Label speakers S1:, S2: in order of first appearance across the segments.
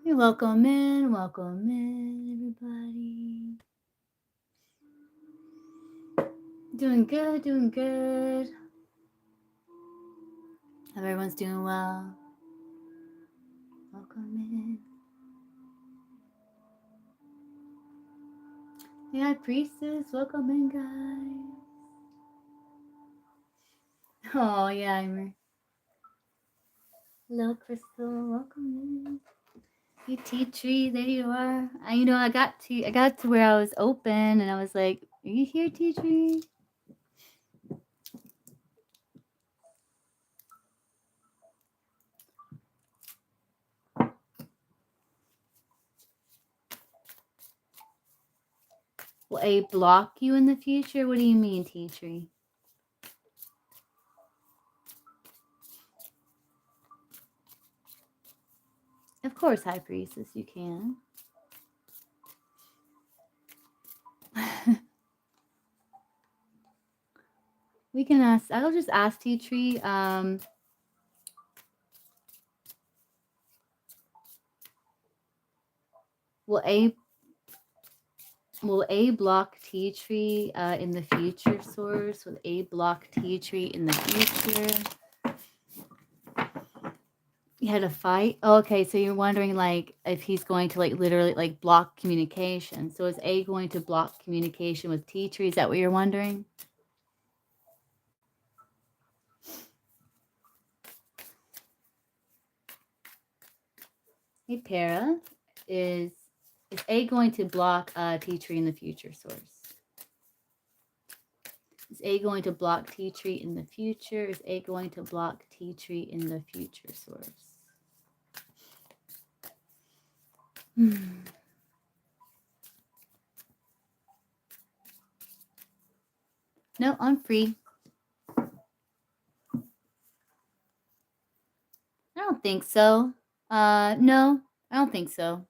S1: Hey, welcome in, everybody. Doing good, doing good. Hope everyone's doing well. Welcome in. Hey, High Priestess, welcome in, guys. Oh, yeah, I'm. Hello, Crystal, welcome in. Hey, Tea Tree, there you are. I got to where I was open, and I was like, "Are you here, Tea Tree?" Will A block you in the future? What do you mean, Tea Tree? Of course, High Priestess, you can. We can ask. I'll just ask Tea Tree. Will A will A block Tea Tree in the future, Source? Will A block Tea Tree in the future? You had a fight. Oh, okay, so you're wondering like if he's going to like literally like block communication. So is A going to block communication with Tea Tree? Is that what you're wondering? Hey, Para, is A going to block Tea Tree in the future, Source? Is A going to block Tea Tree in the future? Is A going to block Tea Tree in the future, Source? No, I'm free. I don't think so. No, I don't think so.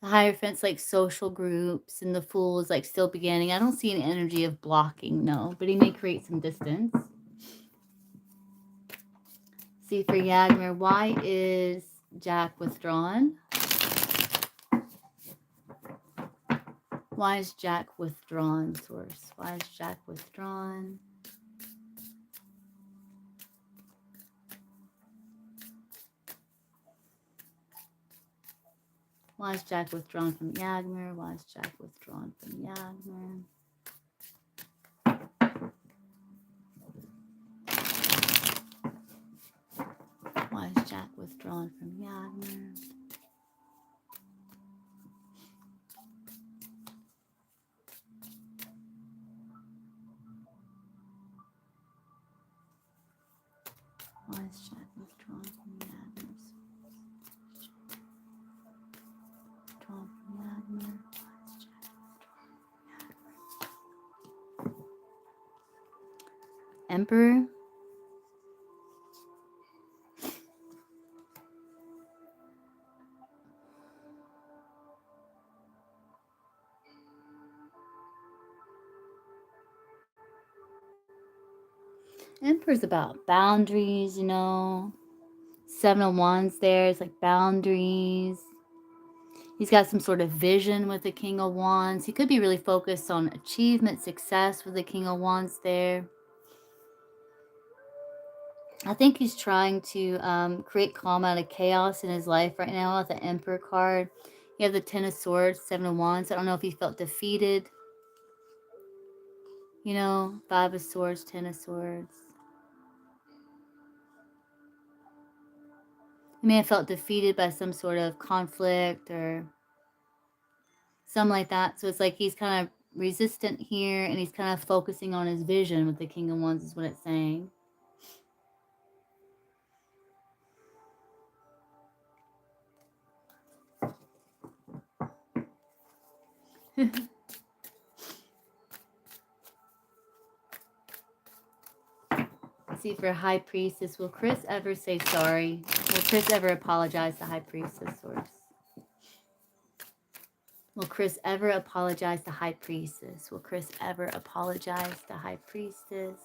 S1: The Hierophant's like social groups, and the Fool is like still beginning. I don't see an energy of blocking, no, but he may create some distance. See, for Yagmer, why is Jack withdrawn? Why is Jack withdrawn, Source? Why is Jack withdrawn? Why is Jack withdrawn from Yagmer? Why is Jack withdrawn from Yagmer? Why is Jack withdrawn from Yagmer? Why is Jack withdrawn from Yagmer? Withdrawn from Yagmer. Why is Jack withdrawn from Yagmer? Emperor? Emperor's about boundaries, you know. Seven of Wands there is like boundaries. He's got some sort of vision with the King of Wands. He could be really focused on achievement, success with the King of Wands there. I think he's trying to create calm out of chaos in his life right now with the Emperor card. You have the Ten of Swords, Seven of Wands. I don't know if he felt defeated. You know, Five of Swords, Ten of Swords. He may have felt defeated by some sort of conflict or something like that. So it's like he's kind of resistant here, and he's kind of focusing on his vision with the King of Wands is what it's saying. See, for High Priestess, will Chris ever say sorry? Will Chris ever apologize to High Priestess, Source? Will Chris ever apologize to High Priestess? Will Chris ever apologize to High Priestess?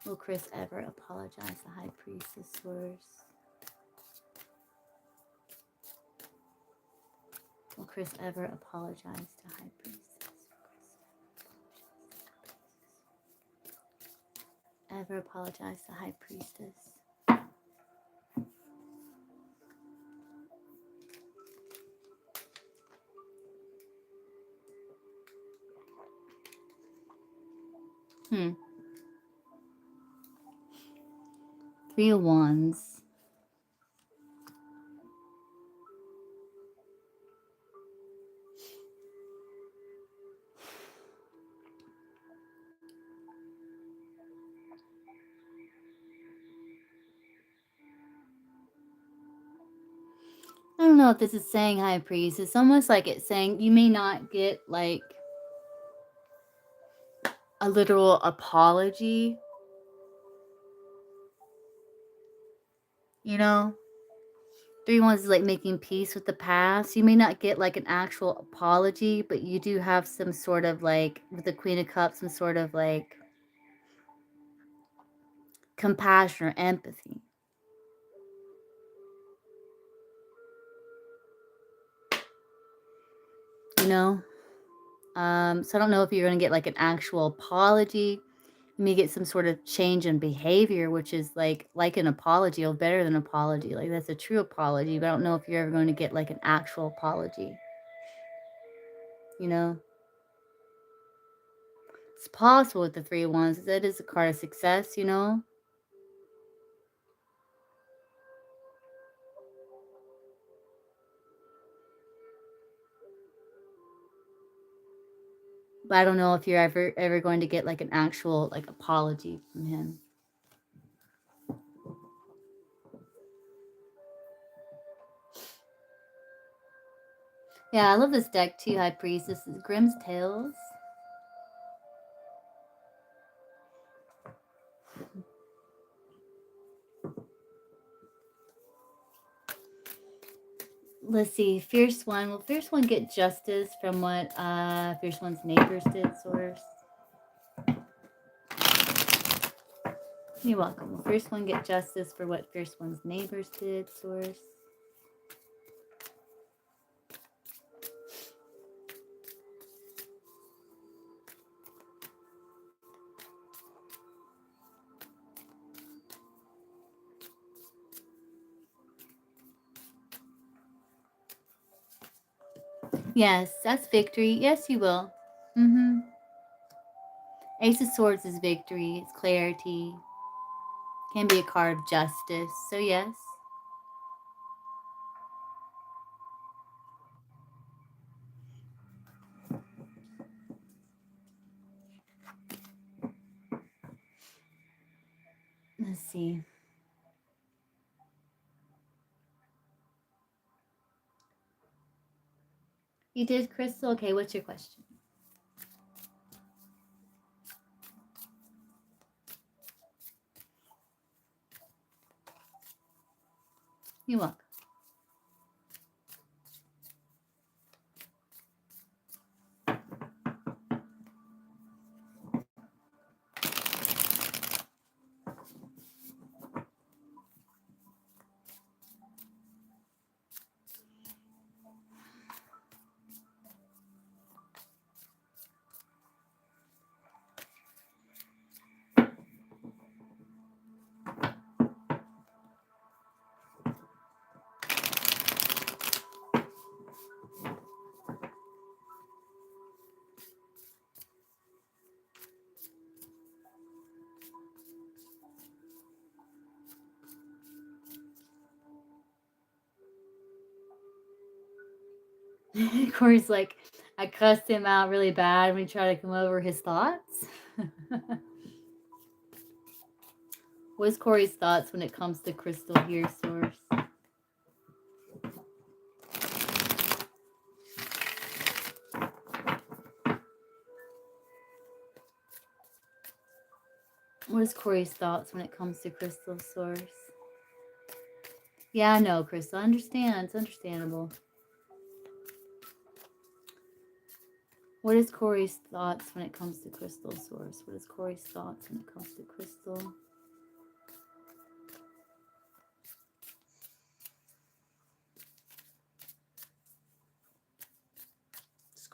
S1: Will Chris ever apologize to High Priestess, Source? Will Chris ever apologize to High Priestess? Ever apologize to High Priestess? Three of Wands. I don't know if this is saying High Priest. It's almost like it's saying you may not get like a literal apology. You know? Three of Wands is like making peace with the past. You may not get like an actual apology, but you do have some sort of like, with the Queen of Cups, some sort of like compassion or empathy. You know? So I don't know if you're going to get like an actual apology. You may get some sort of change in behavior, which is like an apology or better than apology. Like that's a true apology, but I don't know if you're ever going to get like an actual apology. You know? It's possible with the Three of Wands. That is a card of success, you know? But I don't know if you're ever going to get like an actual like apology from him. Yeah, I love this deck too, High Priest. This is Grimm's Tales. Let's see, Fierce One. Will Fierce One get justice from what Fierce One's neighbors did, Source? You're welcome. Will Fierce One get justice for what Fierce One's neighbors did, Source? Yes, that's victory. Yes, you will. Ace of Swords is victory. It's clarity. Can be a card of justice. So yes. Let's see. You did, Crystal? Okay, what's your question? You're welcome. Corey's like, I cussed him out really bad when he tried to come over his thoughts. What's Corey's thoughts when it comes to Crystal here, Source? What is Corey's thoughts when it comes to Crystal, Source? Yeah, I know, Crystal. I understand. It's understandable. What is Corey's thoughts when it comes to Crystal, Source? What is Corey's thoughts when it comes to Crystal?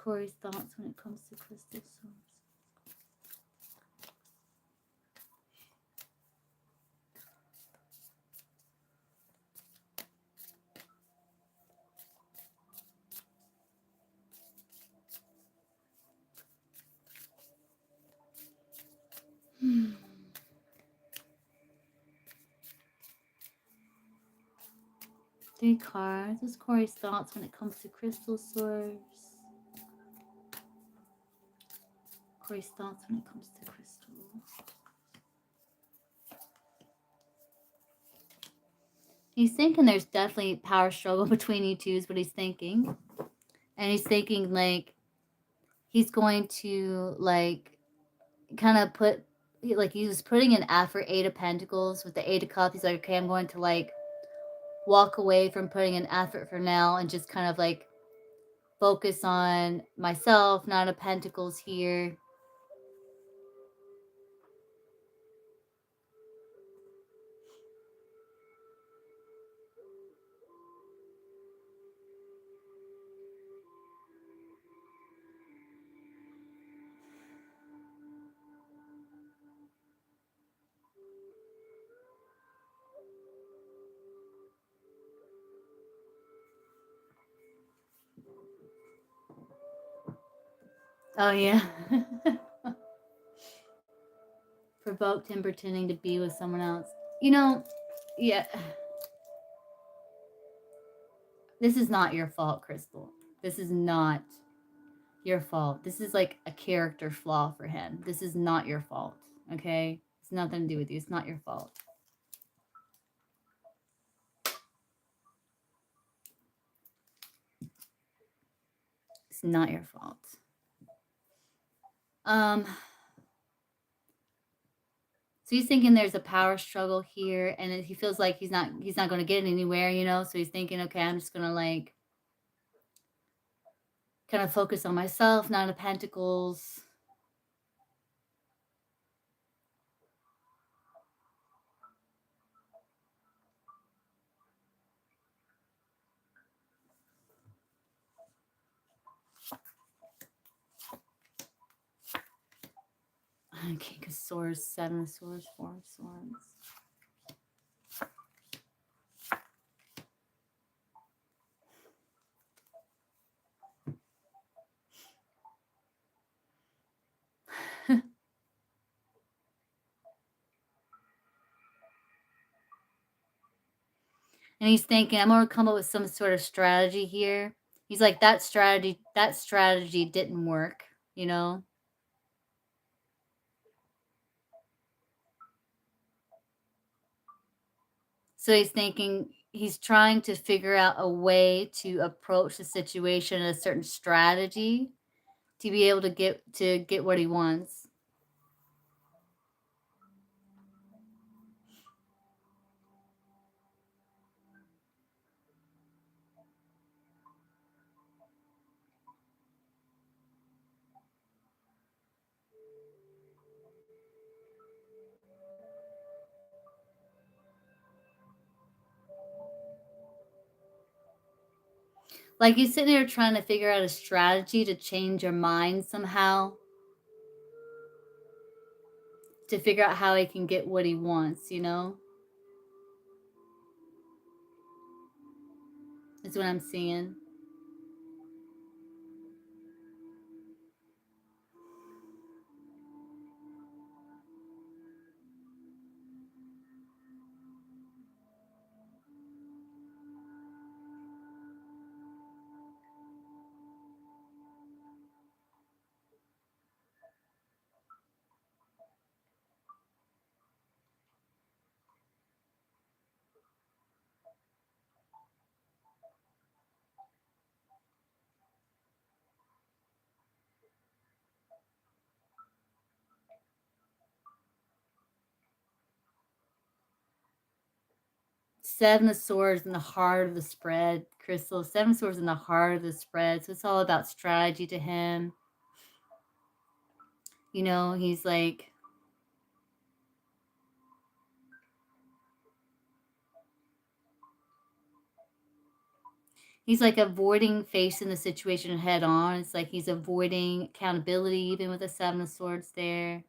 S1: Corey's thoughts when it comes to crystal swords? Three cards. What's Corey's thoughts when it comes to crystal swords? Corey's thoughts when it comes to crystal. He's thinking there's definitely power struggle between you two is what he's thinking. And he's thinking like he's going to like kind of put, like he was putting an effort, Eight of Pentacles with the Eight of Cups. He's like, okay, I'm going to like walk away from putting an effort for now and just kind of like focus on myself. Nine of Pentacles here. Oh yeah. Provoked him pretending to be with someone else. You know, yeah. This is not your fault, Crystal. This is not your fault. This is like a character flaw for him. This is not your fault, okay? It's nothing to do with you. It's not your fault. It's not your fault. So he's thinking there's a power struggle here, and he feels like he's not going to get anywhere, you know? So he's thinking, okay, I'm just going to like kind of focus on myself. Nine of Pentacles. King of Swords, Seven of Swords, Four of Swords. And he's thinking, I'm going to come up with some sort of strategy here. He's like, that strategy didn't work, you know? So he's thinking, he's trying to figure out a way to approach the situation, a certain strategy to be able to get what he wants. Like he's sitting there trying to figure out a strategy to change your mind somehow, to figure out how he can get what he wants, you know? That's what I'm seeing. Seven of Swords in the heart of the spread, Crystal. Seven of Swords in the heart of the spread. So it's all about strategy to him. You know, he's like, He's like avoiding facing the situation head on. It's like he's avoiding accountability, even with the Seven of Swords there.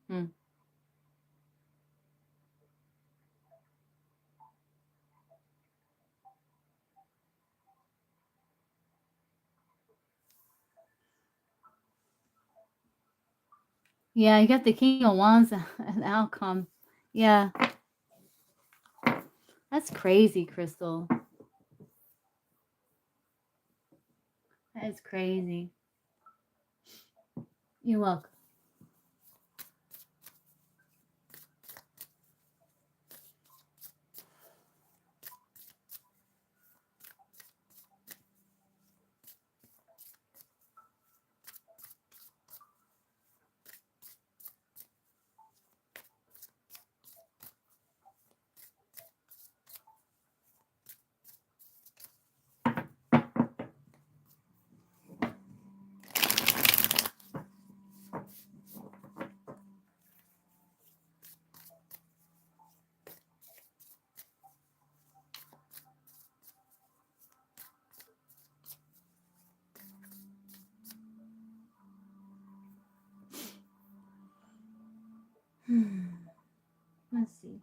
S1: Hmm. Yeah, you got the King of Wands an outcome. Yeah. That's crazy, Crystal. That is crazy. You're welcome. Let's see.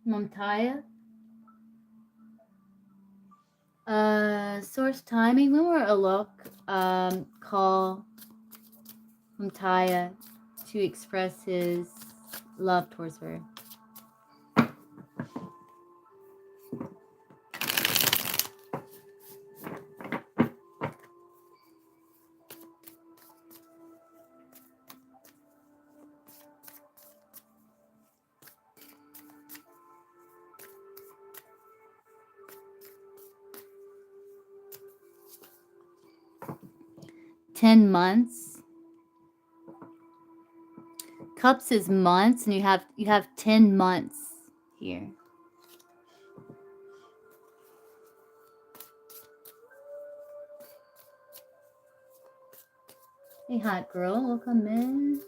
S1: Momtaya. Source timing. When we're Alok, call Momtaya to express his love towards her. $10 months. Cups is months, and you have 10 months here. Hey, hot girl, welcome in.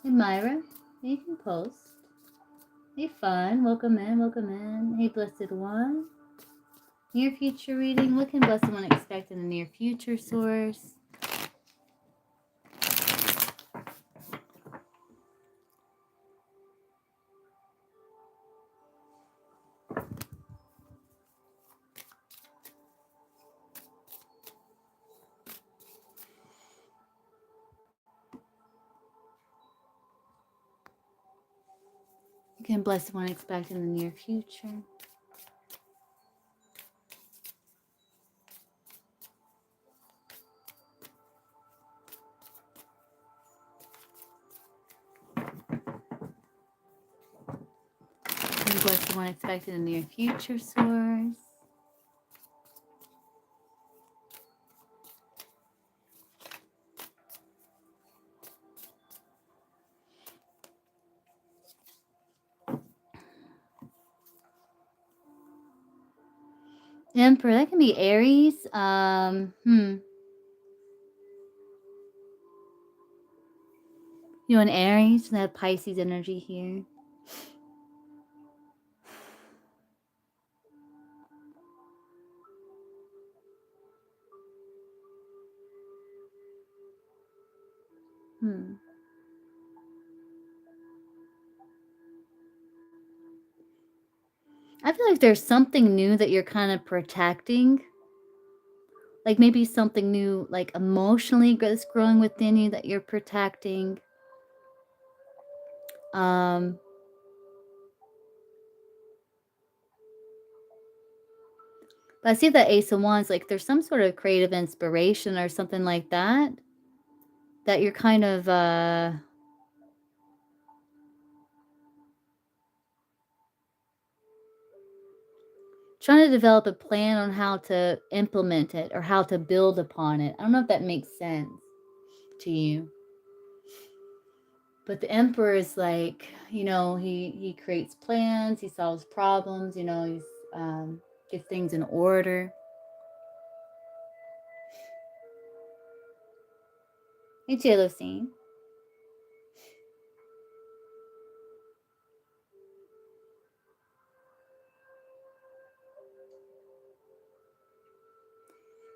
S1: Hey, Myra, you can post. Hey, fun, welcome in, welcome in. Hey, blessed one. Near future reading. What can blessed one expect in the near future, source? What can blessed one expect in the near future? What blessed one expect in the near future, source? Emperor, that can be Aries. You an Aries, that Pisces energy here. I feel like there's something new that you're kind of protecting. Like maybe something new, like emotionally that's growing within you that you're protecting. But I see that Ace of Wands, like there's some sort of creative inspiration or something like that, that you're kind of trying to develop a plan on how to implement it or how to build upon it. I don't know if that makes sense to you. But the Emperor is like, he creates plans, he solves problems, he's gets things in order. Hey, Jalocine.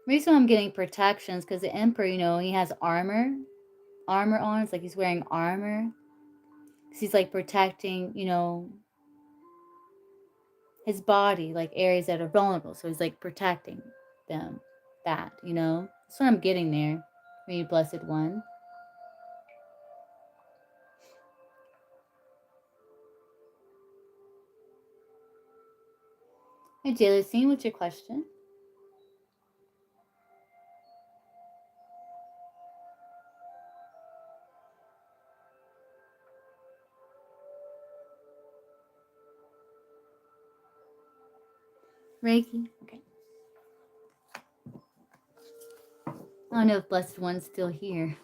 S1: Reason why I'm getting protections because the Emperor, he has armor on. It's like he's wearing armor. He's like protecting, his body, like areas that are vulnerable. So he's like protecting them. That's what I'm getting there. You blessed one. Hey, Jalocine, what's your question? Reiki? Okay. I don't know if Blessed One's still here.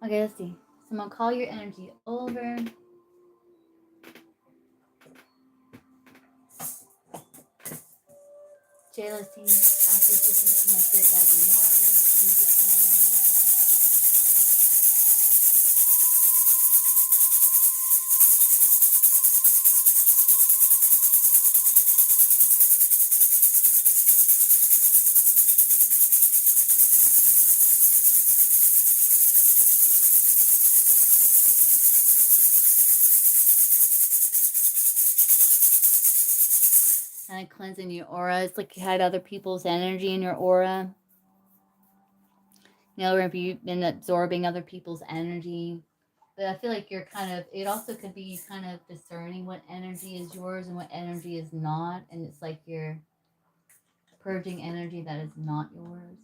S1: Okay, let's see. So I'm going to call your energy over. Jalocine, ask your assistance from my spirit guides and warriors. Kind of cleansing your aura. It's like you had other people's energy in your aura. Or if you've been absorbing other people's energy. But I feel like it also could be you kind of discerning what energy is yours and what energy is not. And it's like you're purging energy that is not yours.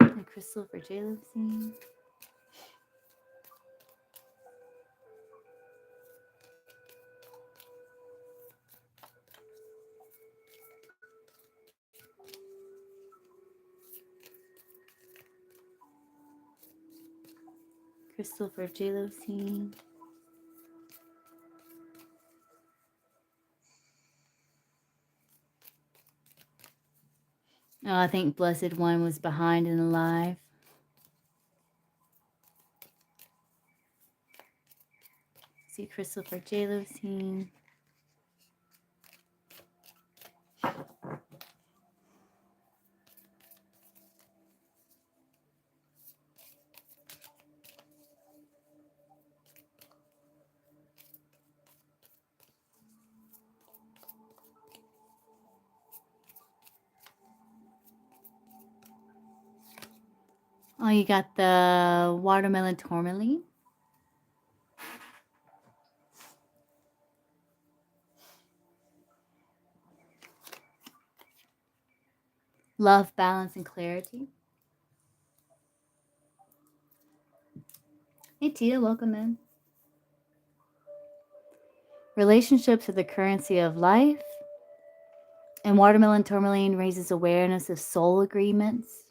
S1: And crystal for Jalocine. Crystal for Jalocine. Oh, I think Blessed One was behind and alive. See crystal for Jalocine. Oh, you got the watermelon tourmaline. Love, balance, and clarity. Hey, Tia, welcome in. Relationships are the currency of life. And watermelon tourmaline raises awareness of soul agreements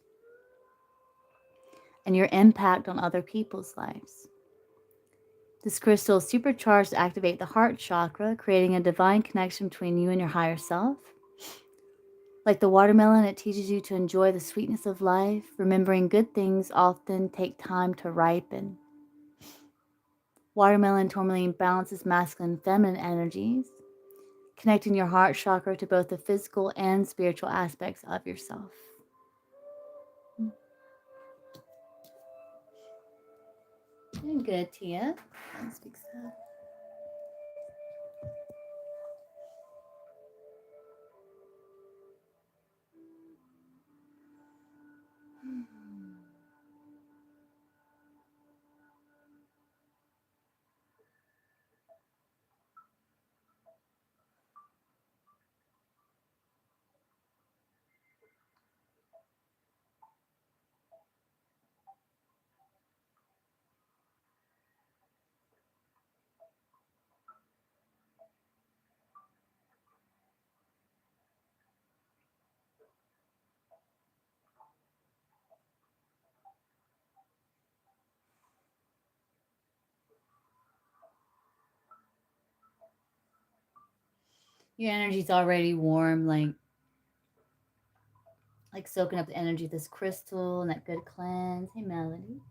S1: and your impact on other people's lives. This crystal is supercharged to activate the heart chakra, creating a divine connection between you and your higher self. Like the watermelon, it teaches you to enjoy the sweetness of life, remembering good things often take time to ripen. Watermelon tourmaline balances masculine and feminine energies, connecting your heart chakra to both the physical and spiritual aspects of yourself. Doing good, Tia. Let's fix that. Your energy's already warm, like soaking up the energy of this crystal and that good cleanse. Hey, Melody.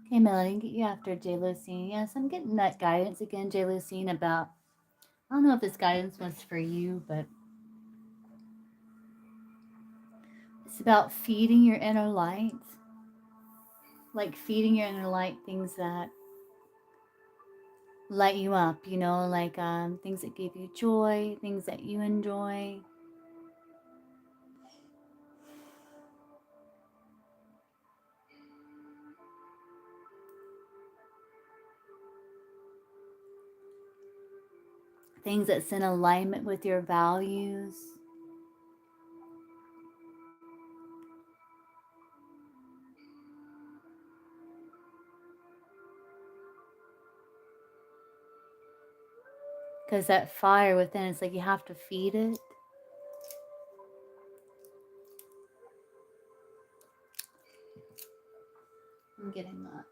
S1: Okay, Melody, get you after J. Lucine. Yes, I'm getting that guidance again, J. Lucine, about, I don't know if this guidance was for you, but it's about feeding your inner light. Like feeding your inner light things that light you up, you know, like things that give you joy, things that you enjoy. Things that's in alignment with your values. Because that fire within, it's like you have to feed it. I'm getting that.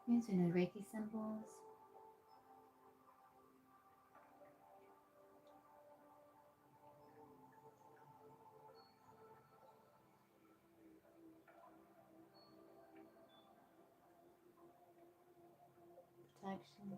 S1: Using the Reiki symbols. Protection.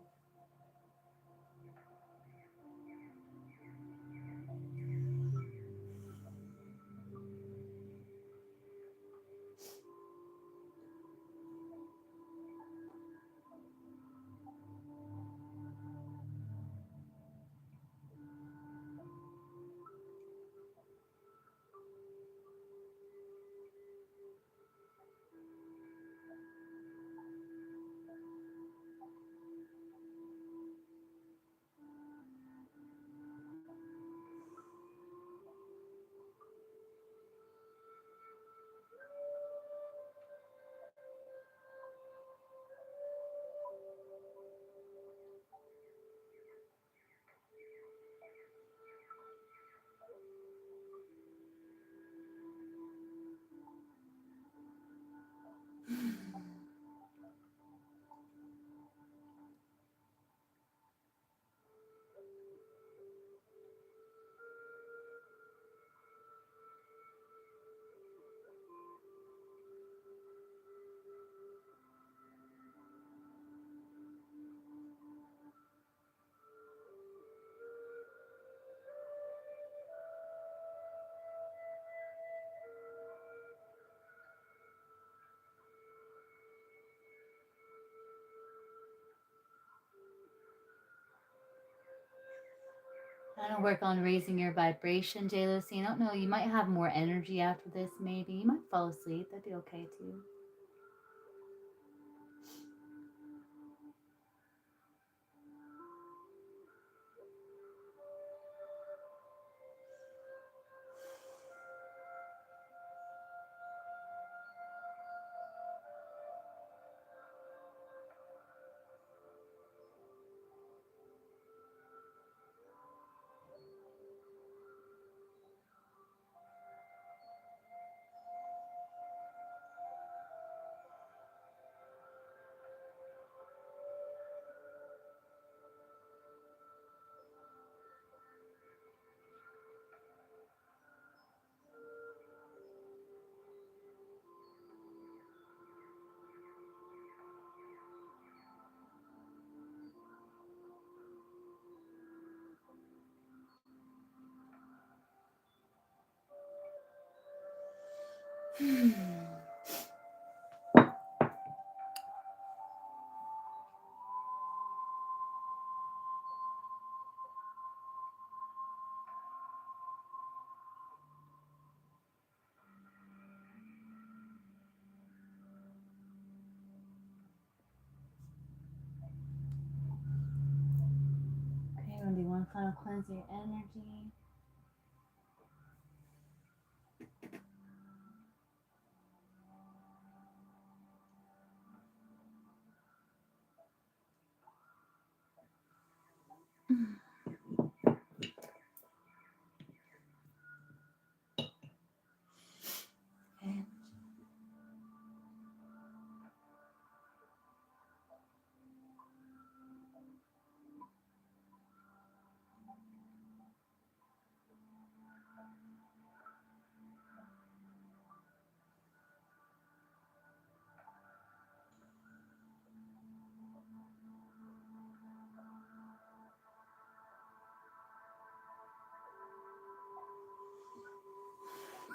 S1: Kind of work on raising your vibration, J. Lucy. I don't know, you might have more energy after this, maybe. You might fall asleep. That'd be okay too. Okay, we're going to do one final cleanse of your energy. Okay.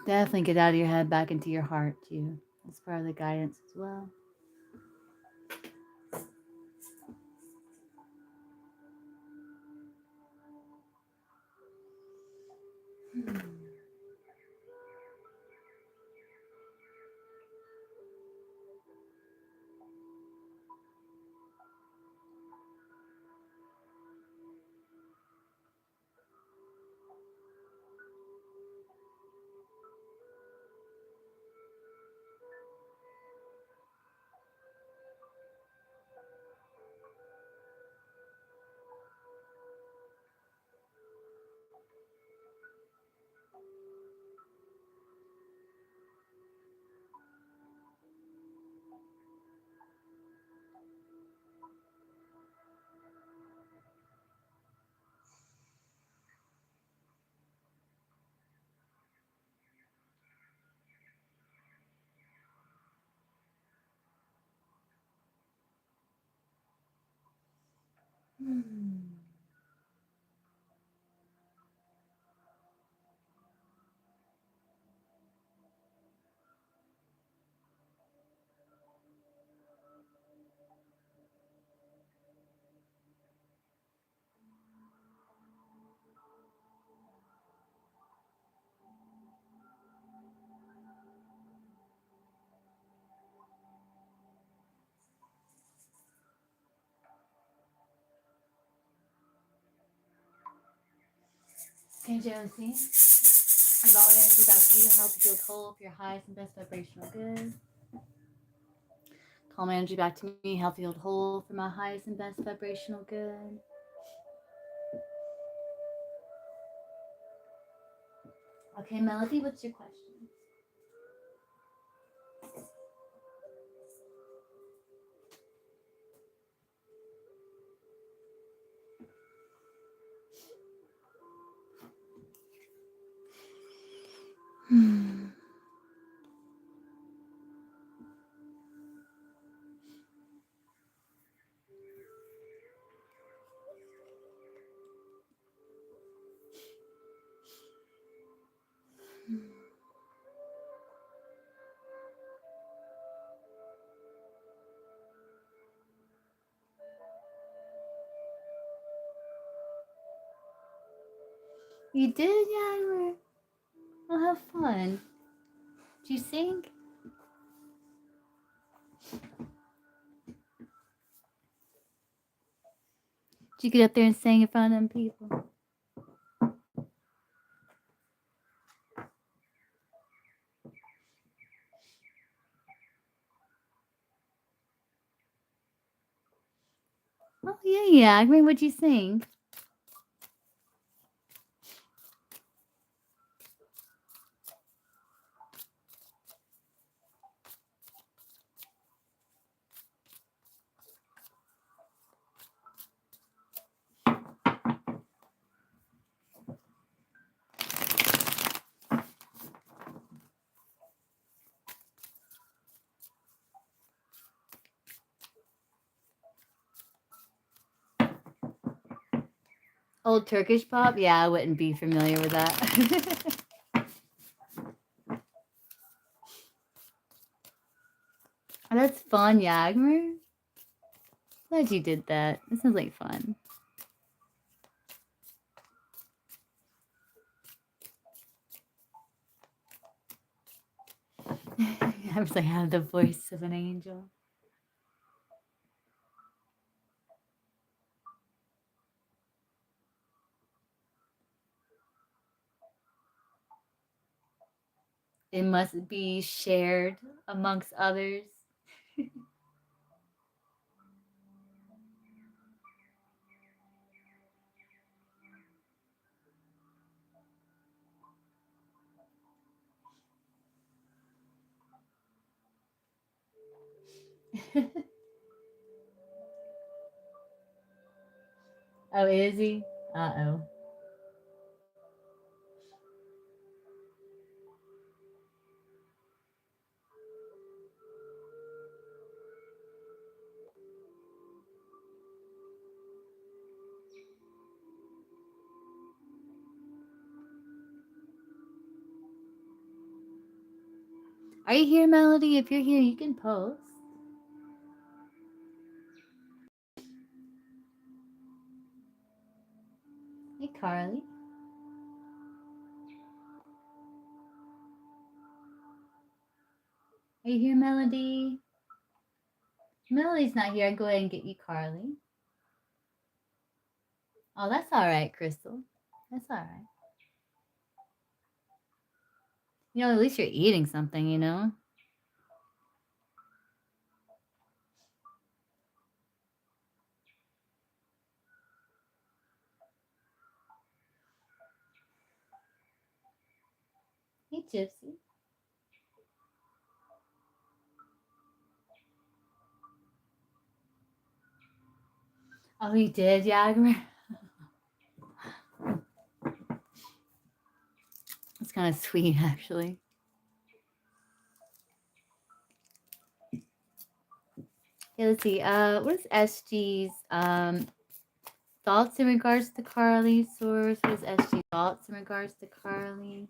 S1: Definitely get out of your head, back into your heart, too. That's part of the guidance as well. Okay, Josie. As all energy back to you, help you feel whole for your highest and best vibrational good. Call my energy back to me, help you feel whole for my highest and best vibrational good. Okay, Melody, what's your question? You did? Yeah, you were. We'll have fun. Did you sing? Did you get up there and sing in front of them people? Oh, yeah. I mean, what'd you sing? Old Turkish pop? Yeah, I wouldn't be familiar with that. Oh, that's fun, Yagmer. Glad you did that. This sounds like fun. I was like, I have the voice of an angel. It must be shared amongst others. Oh, is he? Uh-oh. Are you here, Melody? If you're here, you can post. Hey, Carly. Are you here, Melody? Melody's not here. I'd go ahead and get you, Carly. Oh, that's all right, Crystal. That's all right. At least you're eating something, Hey, Gypsy. Oh, he did, Yagmer? That's kind of sweet, actually. Yeah, let's see. What is SG's thoughts in regards to Carly? Source. What is SG thoughts in regards to Carly?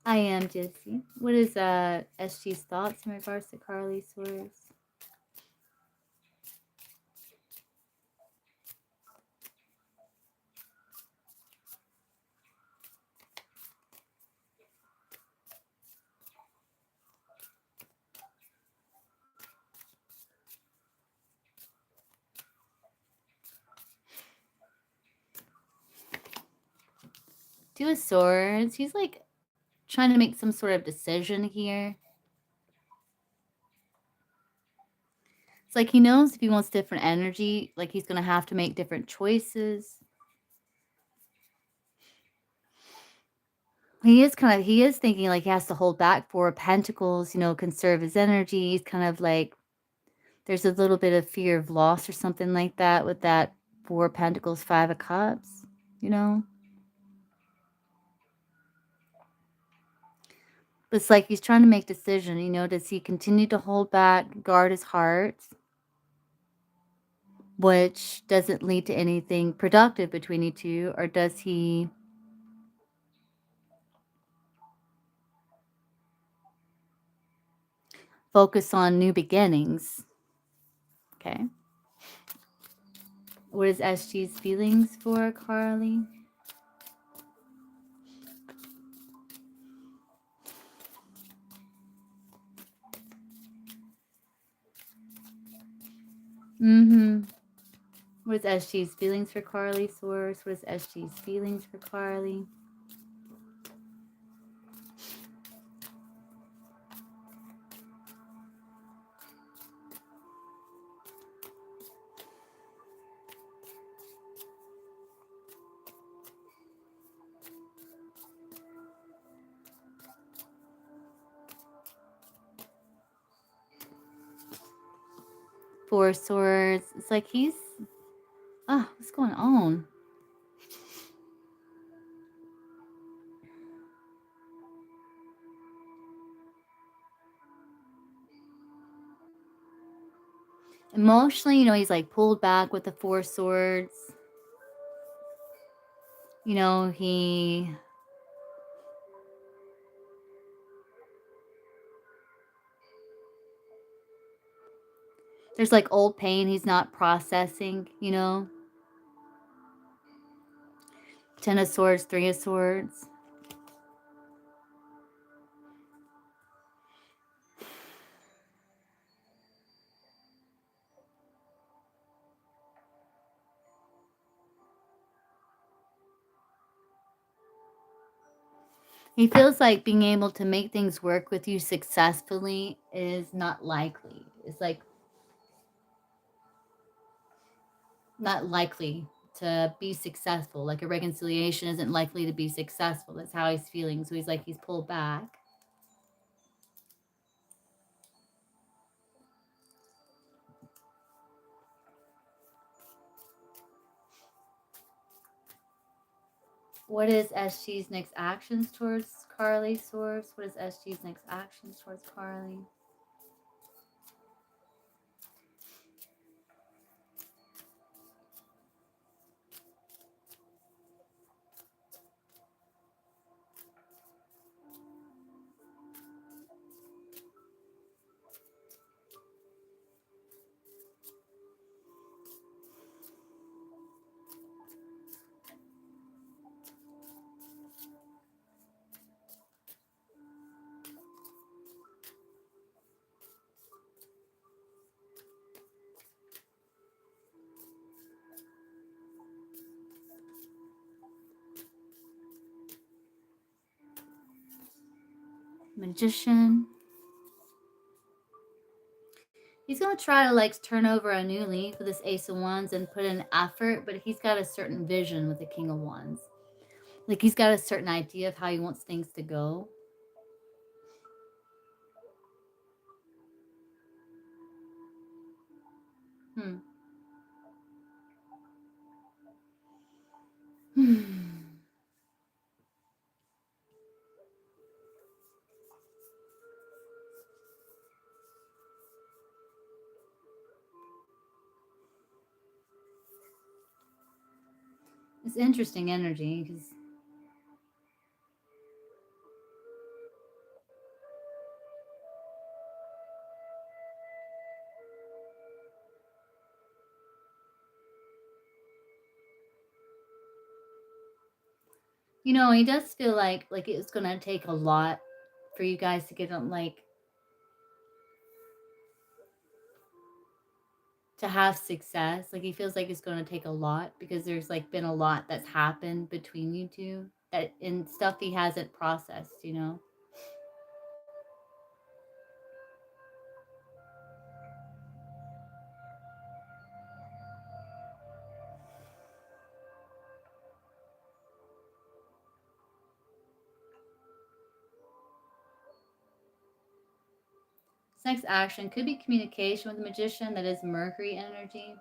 S1: I am Gypsy. What is SG's thoughts in regards to Carly? Source. Two of Swords. He's like trying to make some sort of decision here. It's like he knows if he wants different energy, like he's going to have to make different choices. He is thinking like he has to hold back Four of Pentacles, conserve his energy. He's kind of like, there's a little bit of fear of loss or something like that with that Four of Pentacles, Five of Cups, It's like he's trying to make decision, does he continue to hold back, guard his heart, which doesn't lead to anything productive between you two, or does he focus on new beginnings? Okay. What is SG's feelings for Carly? What is SG's feelings for Carly? Source. What is SG's feelings for Carly? Four Swords. It's like he's... Oh, what's going on? Emotionally, he's like pulled back with the Four Swords. You know, there's like old pain he's not processing, you know? 10 of Swords, 3 of Swords. He feels like being able to make things work with you successfully is not likely. It's like not likely to be successful. Like a reconciliation isn't likely to be successful. That's how he's feeling. So he's like, he's pulled back. What is SG's next actions towards Carly, Source? What is SG's next actions towards Carly? Magician. He's going to try to like turn over a new leaf with this Ace of Wands and put in effort, but he's got a certain vision with the King of Wands. Like he's got a certain idea of how he wants things to go. It's interesting energy because you know, he does feel like it's going to take a lot for you guys to get on, like, to have success. Like he feels like it's going to take a lot because there's like been a lot that's happened between you two that and stuff he hasn't processed, you know. This next action could be communication with the Magician. That is Mercury energy.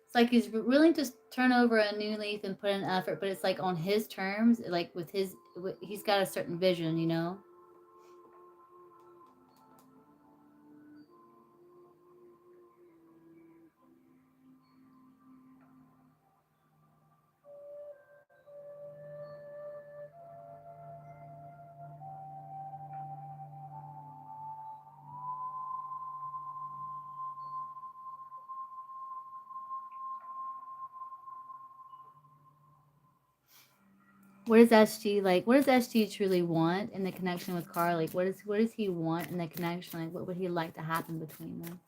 S1: It's like he's willing to turn over a new leaf and put in effort, but it's like on his terms, like with his, he's got a certain vision, you know. What does SG like? What does SG truly want in the connection with Carl? Like, what does he want in the connection? Like, what would he like to happen between them?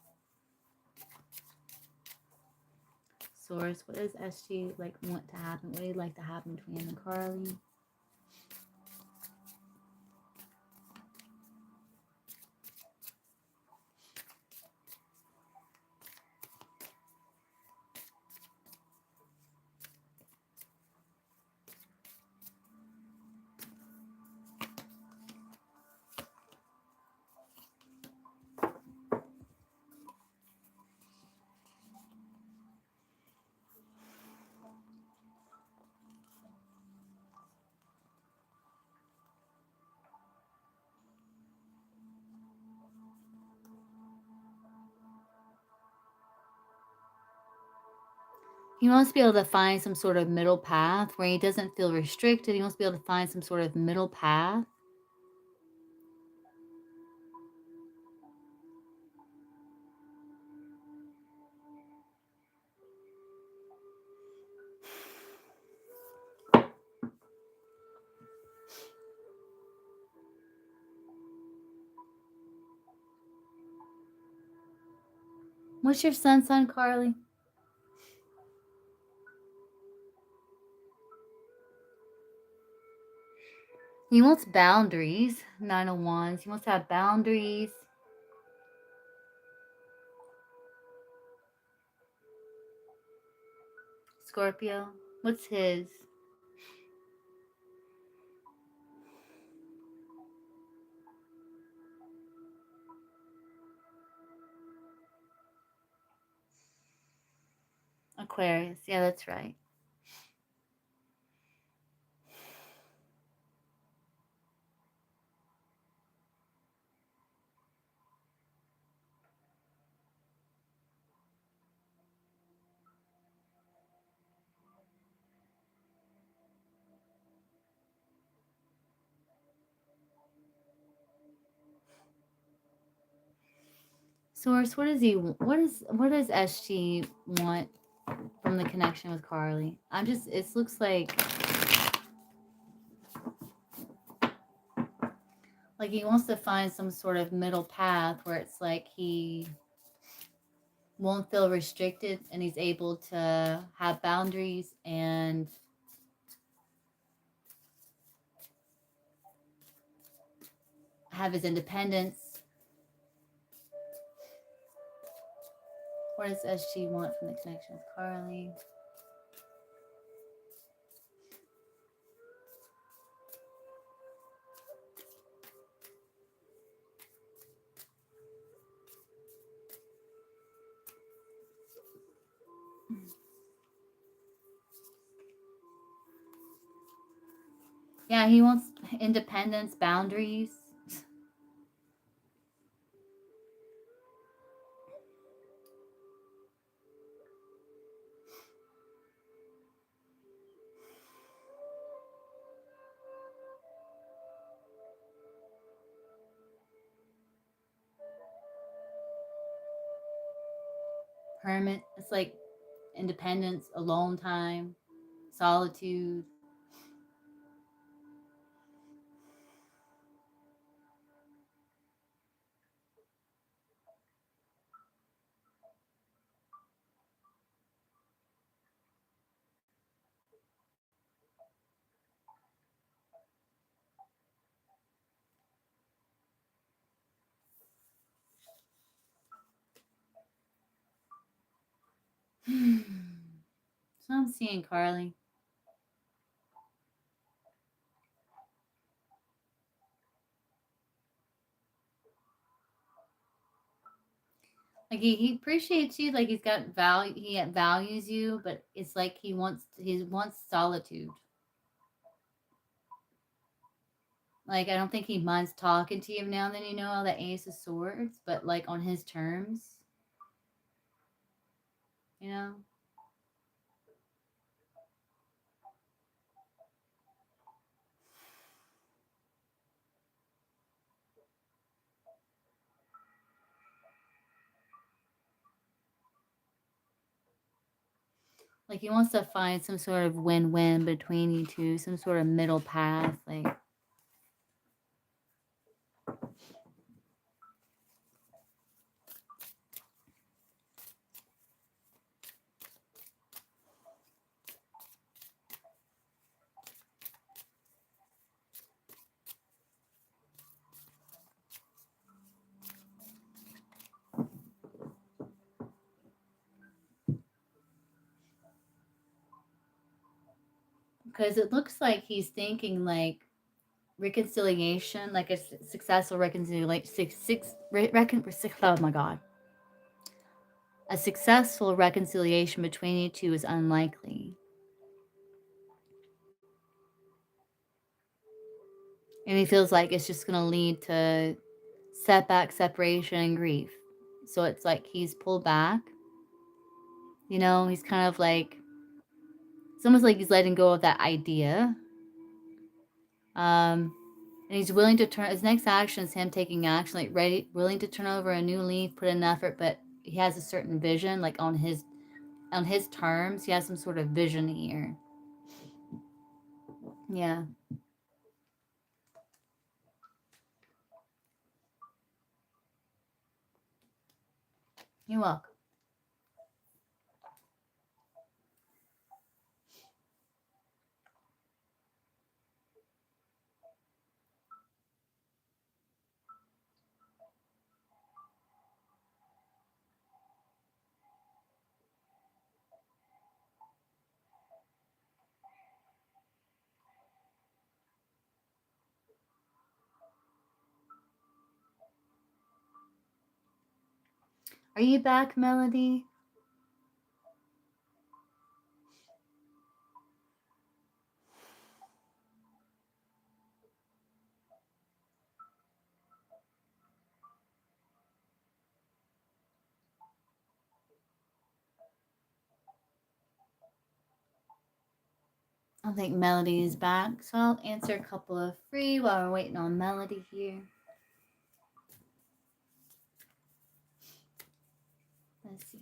S1: Source, what does SG like want to happen? What would he like to happen between him and Carly? He wants to be able to find some sort of middle path where he doesn't feel restricted. He wants to be able to find some sort of middle path. What's your sun sign, Carly? He wants boundaries. 9 of Wands. He wants to have boundaries. Scorpio. What's his? Aquarius. Yeah, that's right. Source, what does SG want from the connection with Carly? It looks like he wants to find some sort of middle path where it's like he won't feel restricted and he's able to have boundaries and have his independence. What does SG want from the connection with Carly? Yeah, he wants independence, boundaries. Hermit. It's like independence, alone time, solitude. So I'm seeing Carly. Like he appreciates you, like he's got value, he values you, but it's like he wants solitude. Like I don't think he minds talking to you now and then, all the Ace of Swords, but like on his terms, you know. Like he wants to find some sort of win-win between you two, some sort of middle path, like because it looks like he's thinking like reconciliation, like a successful reconciliation. Oh my god, a successful reconciliation between you two is unlikely, and he feels like it's just going to lead to setback, separation, and grief. So it's like he's pulled back. He's kind of like It's almost like he's letting go of that idea. And he's willing to turn, his next action is him taking action, like willing to turn over a new leaf, put in effort, but he has a certain vision, like on his terms. He has some sort of vision here. Yeah. You're welcome. Are you back, Melody? I don't think Melody is back, so I'll answer a couple of free while we're waiting on Melody here. Let's see.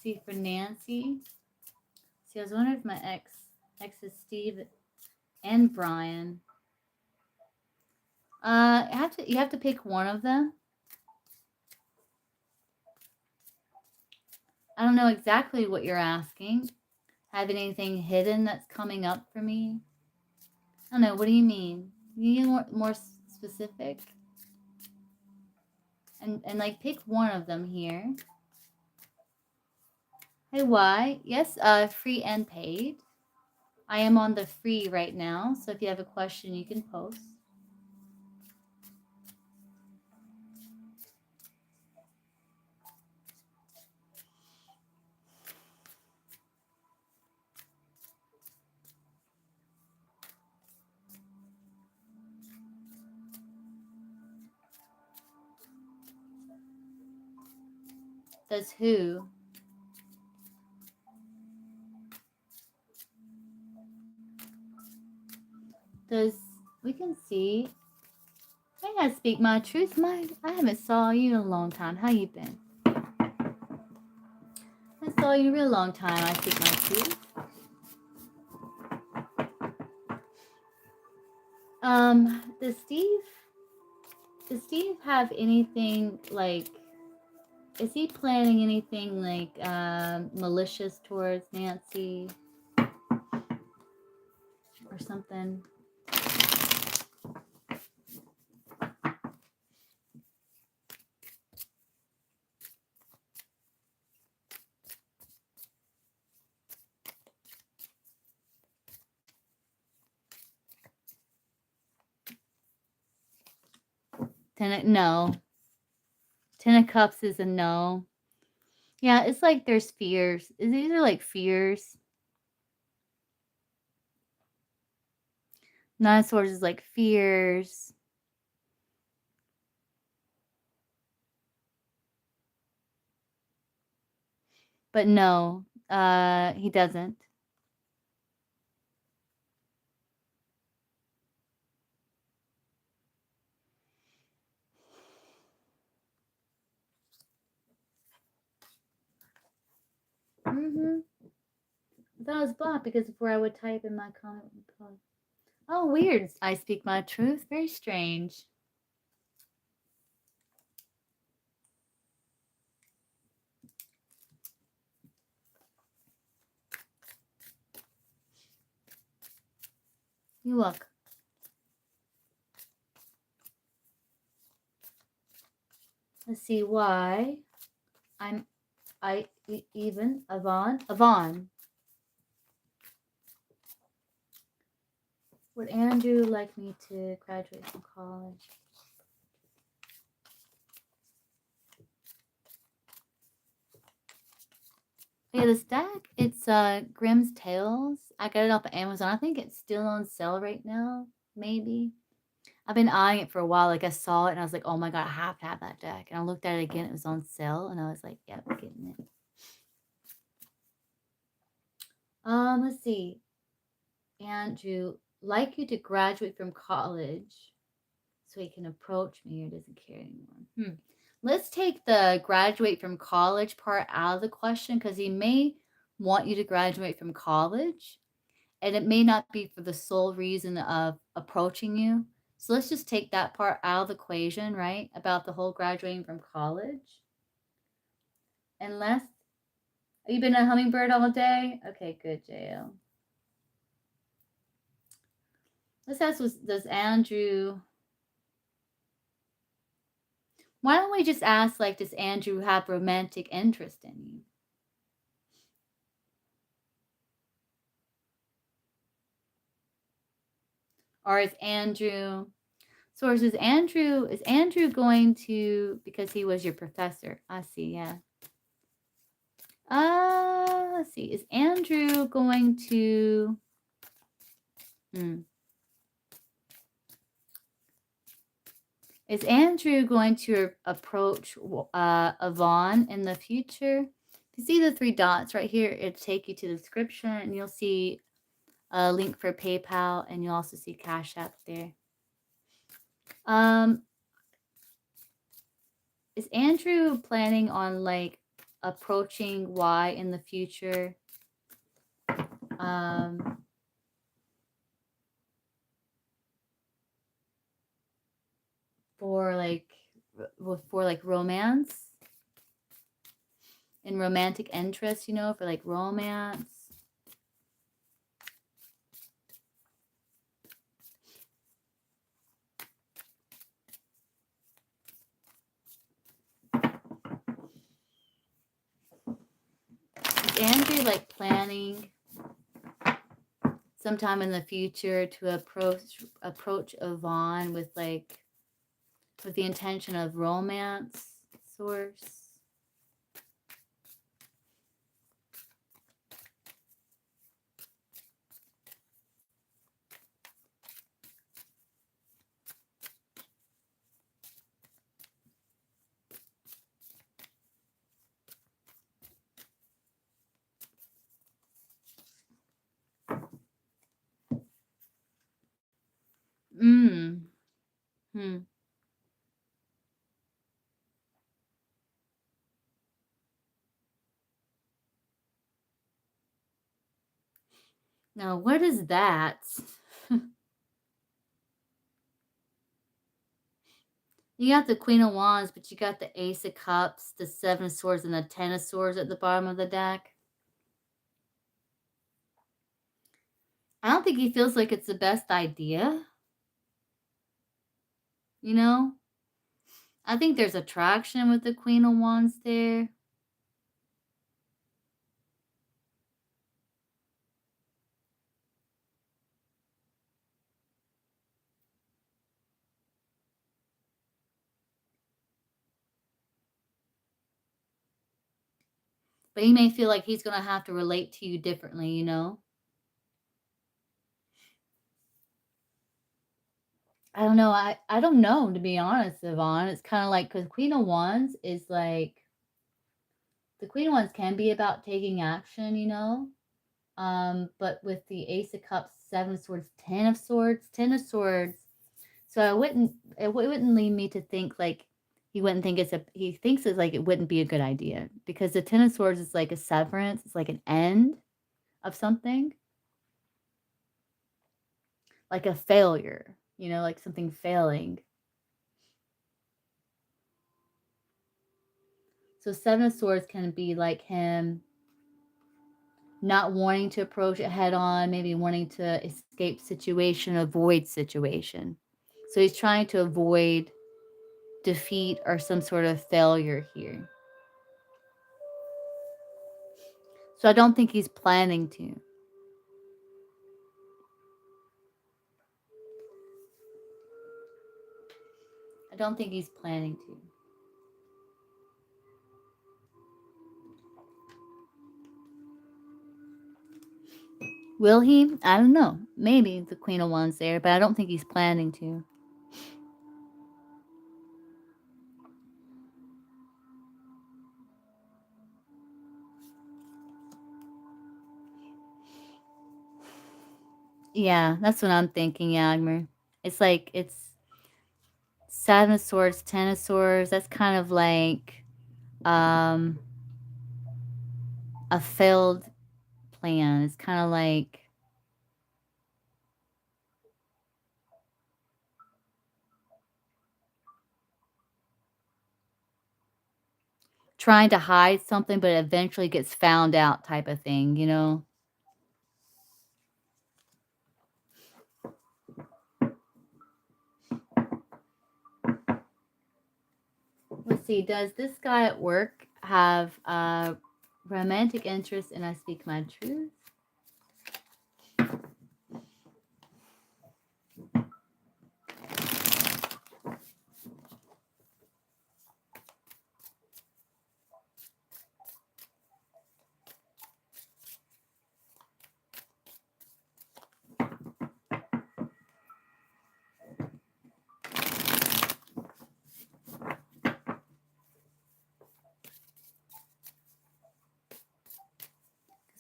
S1: See for Nancy. See, I was wondering if my ex is Steve and Brian. You have to pick one of them. I don't know exactly what you're asking. Have anything hidden that's coming up for me? I don't know. What do you mean? You need more specific? And like pick one of them here. Hey, why? Yes, free and paid. I am on the free right now, so if you have a question, you can post. Does who? Does we can see? I gotta speak my truth. I haven't saw you in a long time. How you been? I saw you in a real long time. I speak my truth. Does Steve have anything like? Is he planning anything like malicious towards Nancy or something? No. 10 of Cups is a no. Yeah, it's like there's fears. These are like fears. Nine of Swords is like fears. But no, he doesn't. I thought it was blocked because before I would type in my comment. Oh, weird. I speak my truth. Very strange. You look. Let's see why. Avon. Would Andrew like me to graduate from college? Yeah, this deck, it's Grimm's Tales. I got it off of Amazon. I think it's still on sale right now, maybe. I've been eyeing it for a while. Like, I saw it and I was like, oh my God, I have to have that deck. And I looked at it again, it was on sale, and I was like, yep, getting it. Let's see. Andrew, like you to graduate from college so he can approach me or doesn't care anymore. Let's take the graduate from college part out of the question, because he may want you to graduate from college, and it may not be for the sole reason of approaching you. So let's just take that part out of the equation, right? About the whole graduating from college. Unless, you been a hummingbird all day? Okay, good, JL. Let's ask, does Andrew... Why don't we just ask, like, does Andrew have romantic interest in you? Or is Andrew... Source, is Andrew going to... Because he was your professor. I see, yeah. Let's see. Is Andrew going to... Is Andrew going to approach Yvonne in the future? If you see the 3 dots right here, it'll take you to the description, and you'll see a link for PayPal, and you'll also see Cash App there. Is Andrew planning on, like, approaching Y in the future? For like romance and romantic interest, you know, for like romance. Is Andrew like planning sometime in the future to approach Yvonne with the intention of romance, Source? Now, what is that? You got the Queen of Wands, but you got the Ace of Cups, the 7 of Swords, and the 10 of Swords at the bottom of the deck. I don't think he feels like it's the best idea. You know? I think there's attraction with the Queen of Wands there. But he may feel like he's going to have to relate to you differently, you know? I don't know. I don't know, to be honest, Yvonne. It's kind of like, because Queen of Wands is like... The Queen of Wands can be about taking action, you know? But with the Ace of Cups, 7 of Swords, 10 of Swords. So it wouldn't lead me to think like he thinks it's like it wouldn't be a good idea, because the 10 of Swords is like a severance. It's like an end of something, like a failure, you know, like something failing. So 7 of Swords can be like him not wanting to approach it head on, maybe wanting to escape situation, avoid situation. So he's trying to avoid defeat or some sort of failure here. So I don't think he's planning to. don't think he's planning to. Will he? I don't know. Maybe the Queen of Wands there, but I don't think he's planning to. Yeah, that's what I'm thinking, Yagmer. It's like, it's 7 of Swords, 10 of Swords. That's kind of like a failed plan. It's kind of like trying to hide something, but it eventually gets found out type of thing, you know? Let's see. Does this guy at work have a romantic interest in I Speak My Truth?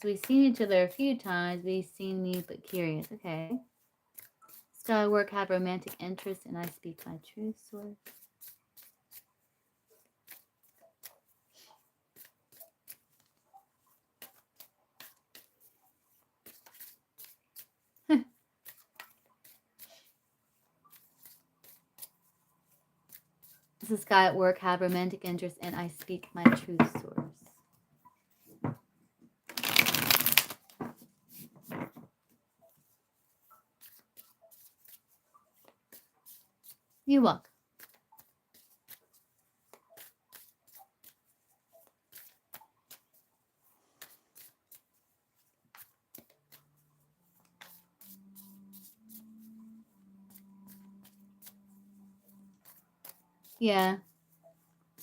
S1: We've seen each other a few times. We've seen me, but curious. Okay. This guy at work have romantic interest and I Speak My Truth, Sword. Does this guy at work have romantic interest and I Speak My Truth, Source? You walk. Yeah.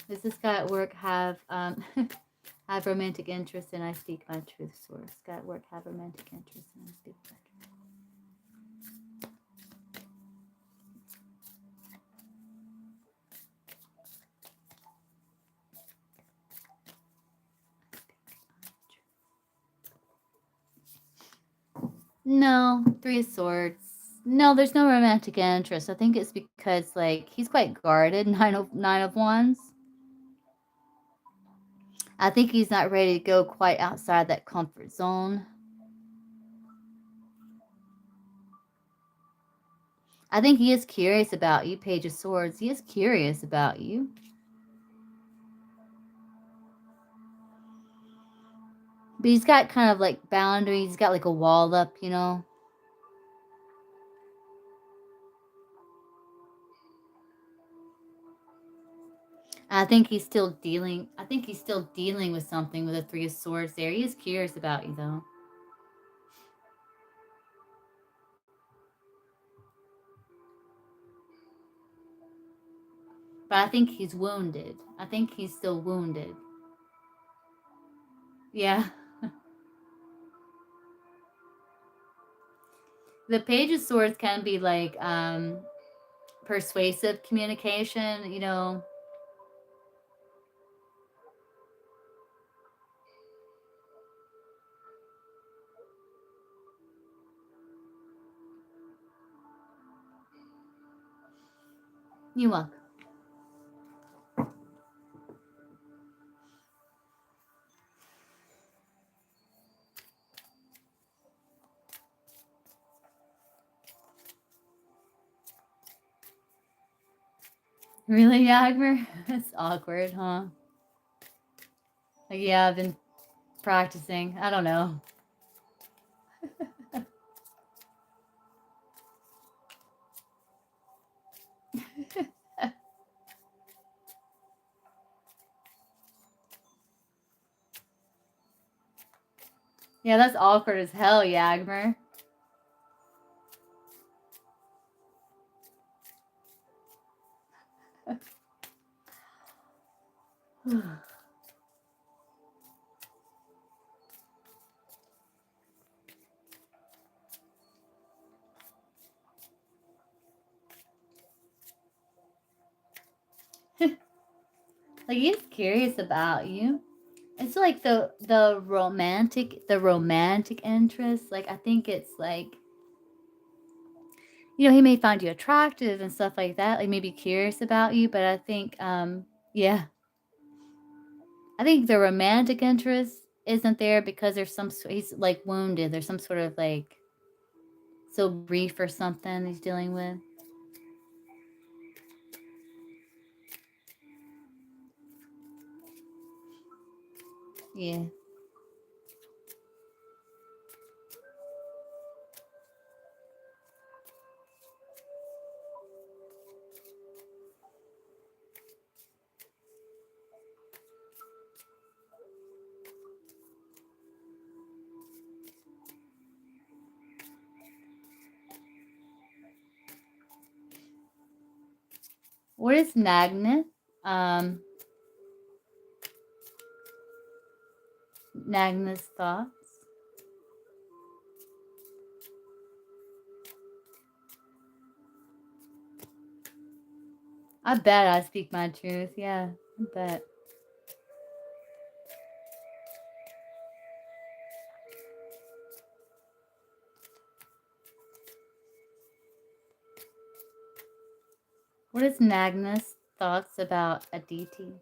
S1: Does this guy at work have have romantic interest and I Speak My Truth, Source? Guy at work have romantic interest and I Speak My Truth. No, 3 of Swords. No, there's no romantic interest. I think it's because, like, he's quite guarded. Nine of Wands. I think he's not ready to go quite outside that comfort zone. I think he is curious about you, Page of Swords. He is curious about you. But he's got kind of like boundaries. He's got like a wall up, you know. I think he's still dealing. I think he's still dealing with something with the 3 of Swords there. He is curious about you, though. But I think he's wounded. I think he's still wounded. Yeah. The Page of Swords can be like persuasive communication, you know. You walk. Really, Yagmer? It's awkward, huh? Like, yeah, I've been practicing. I don't know. Yeah, that's awkward as hell, Yagmer. Like he's curious about you. It's like the romantic interest. Like I think it's like, you know, he may find you attractive and stuff like that. Like maybe curious about you, but I think yeah. I think the romantic interest isn't there because there's he's like wounded. There's some sort of like grief or something he's dealing with. Yeah. What is Magnus? Magnus thoughts? I bet I speak my truth. Yeah, I bet. What is Magnus' thoughts about Aditi?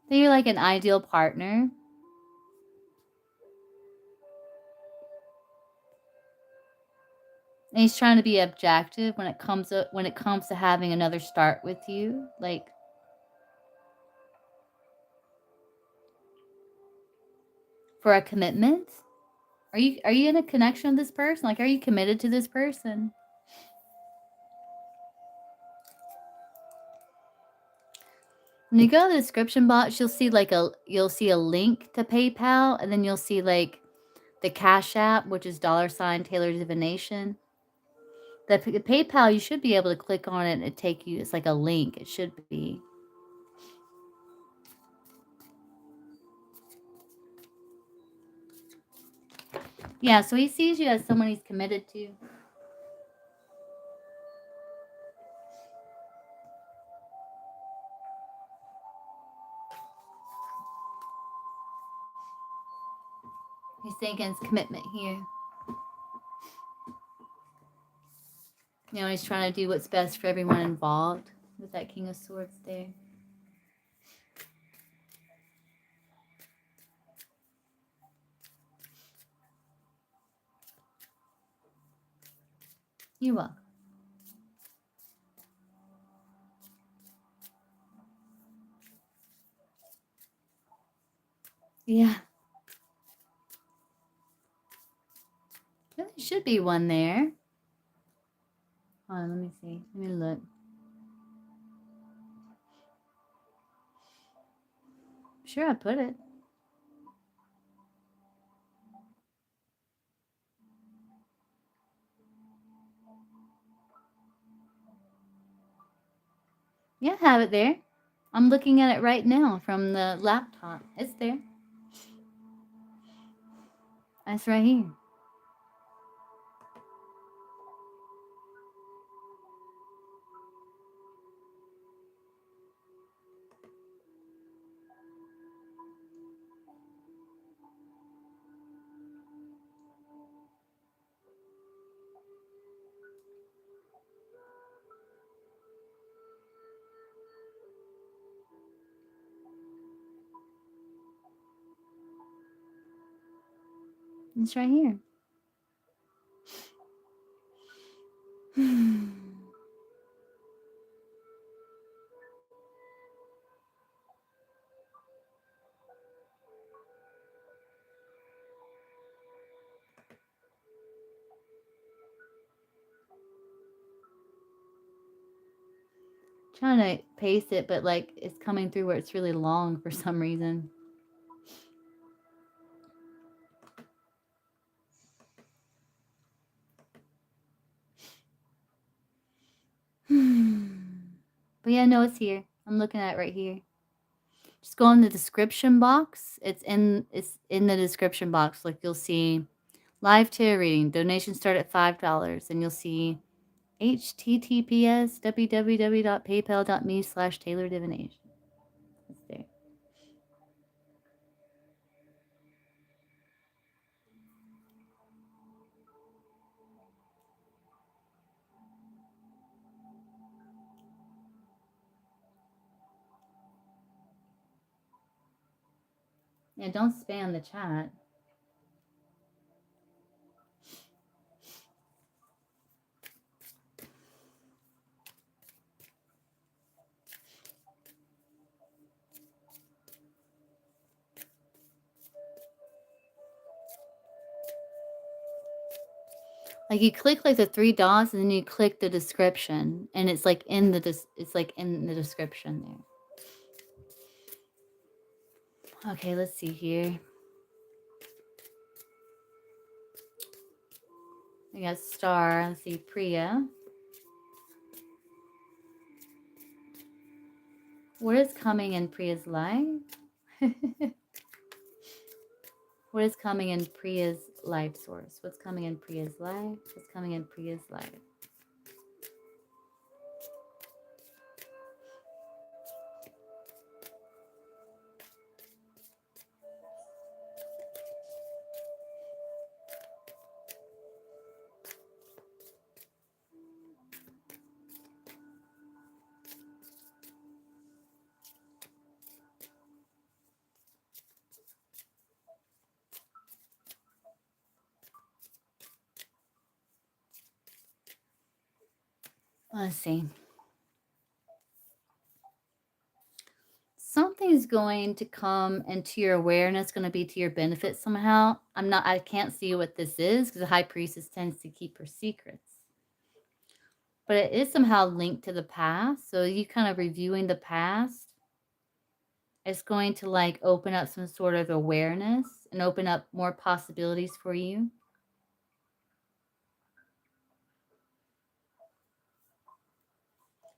S1: That you're like an ideal partner. And he's trying to be objective when it comes to having another start with you, like for a commitment. Are you in a connection with this person? Like, are you committed to this person? When you go to the description box, you'll see a link to PayPal, and then you'll see like the Cash App, which is $TaylorDivination. The PayPal, you should be able to click on it and it take you. It's like a link. It should be. Yeah, so he sees you as someone he's committed to. He's thinking it's commitment here. You know, he's trying to do what's best for everyone involved with that King of Swords there. You're welcome. Yeah. There should be one there. Hold on, let me see. Let me look. Sure, I put it. Yeah, I have it there. I'm looking at it right now from the laptop. It's there. It's right here. It's right here. Trying to paste it, but like it's coming through where it's really long for some reason. But yeah, no, it's here. I'm looking at it right here. Just go in the description box. It's in the description box. Like you'll see live tarot reading. Donations start at $5, and you'll see https://www.paypal.me/TaylorDivination. It's there. Yeah, don't spam the chat. Like you click like the 3 dots and then you click the description, and it's like in the description there. Okay, let's see here. We got Star. Let's see, Priya. What is coming in Priya's life? What is coming in Priya's life source? What's coming in Priya's life? What's coming in Priya's life? Let's see. Something's going to come into your awareness, going to be to your benefit somehow. I can't see what this is because the high priestess tends to keep her secrets. But it is somehow linked to the past. So you kind of reviewing the past, it's going to like open up some sort of awareness and open up more possibilities for you.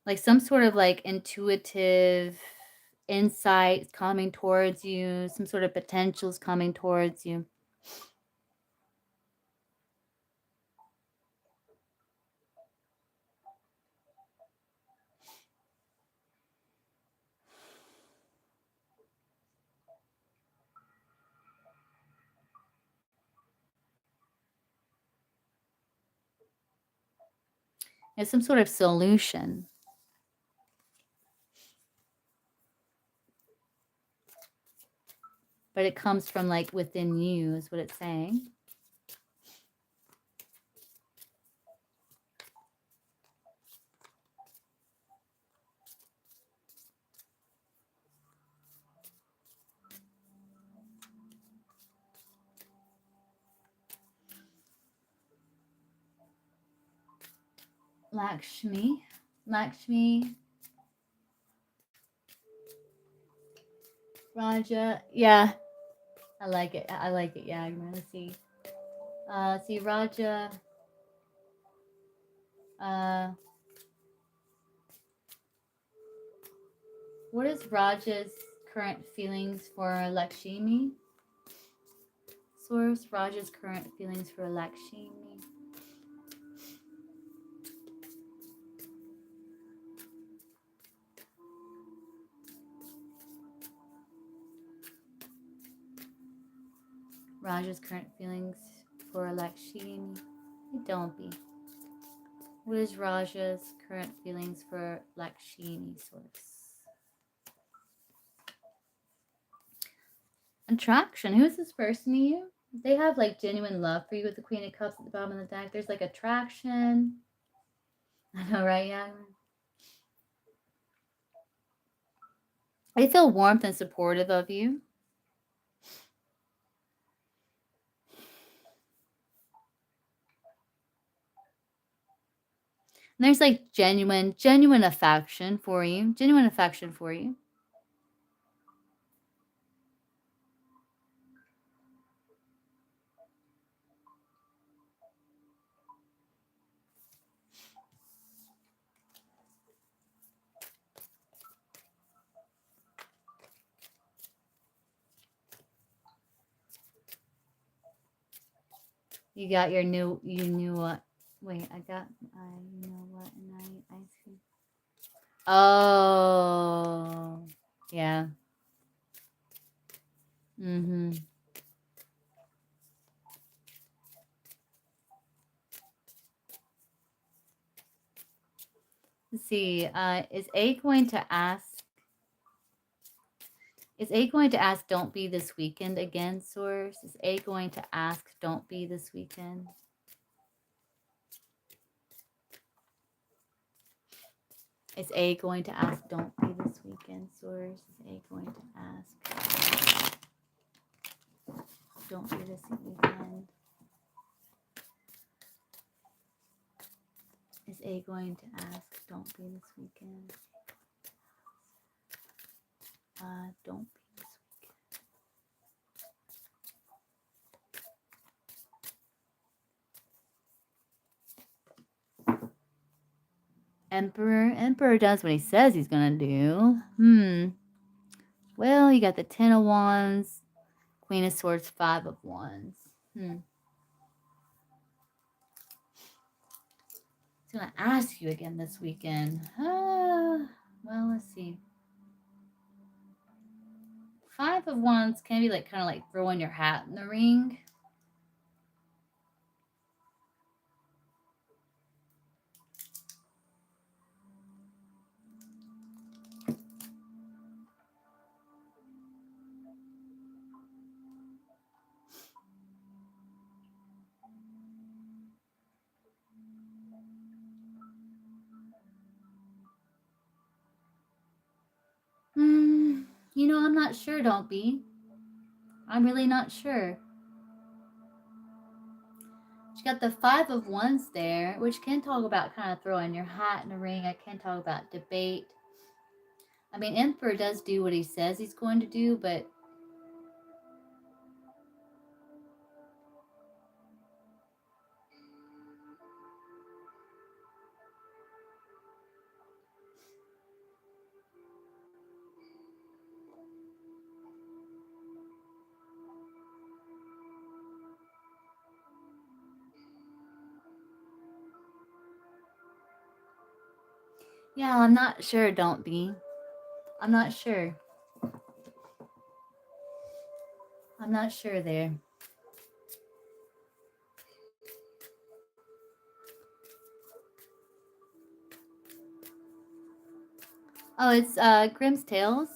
S1: Like some sort of like intuitive insights coming towards you, some sort of potentials coming towards you. It's some sort of solution. But it comes from like within you is what it's saying. Lakshmi. Raja. Yeah. I like it. Yeah, I'm gonna see. See Raja. What is Raja's current feelings for Lakshmi? Source, Raja's current feelings for Lakshmi. Raja's current feelings for Lakshmi. Don't be. What is Raja's current feelings for Lakshmi, source? Attraction. Who is this person to you? They have like genuine love for you with the Queen of Cups at the bottom of the deck. There's like attraction. I know, right? Yeah. They feel warmth and supportive of you. And there's like genuine affection for you. Genuine affection for you. You got your new, you knew what? Wait, you know what? And I see. Oh, yeah. Mm-hmm. Let's see. Is A going to ask? Is A going to ask, don't be this weekend again, Source? Is A going to ask, don't be this weekend? Is A going to ask, don't be this weekend, Source? Is A going to ask, don't be this weekend? Is A going to ask, don't be this weekend? Don't be this weekend. Emperor does what he says he's gonna do. Well, you got the 10 of Wands, Queen of Swords, 5 of Wands. He's gonna ask you again this weekend. Well, let's see. 5 of Wands can be like kind of like throwing your hat in the ring. You know, I'm not sure, don't be. I'm really not sure. You got the 5 of Wands there, which can talk about kind of throwing your hat in the ring. I can talk about debate. I mean, Emperor does do what he says he's going to do, but yeah, I'm not sure, don't be. I'm not sure. I'm not sure there. Oh, it's Grimm's Tales.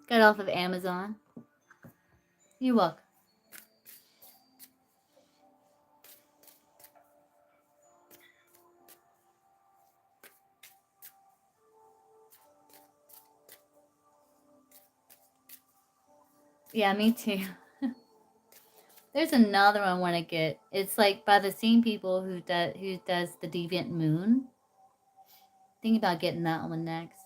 S1: Got off of Amazon. You're welcome. Yeah, me too. There's another one I want to get. It's like by the same people who does the Deviant Moon. Think about getting that one next.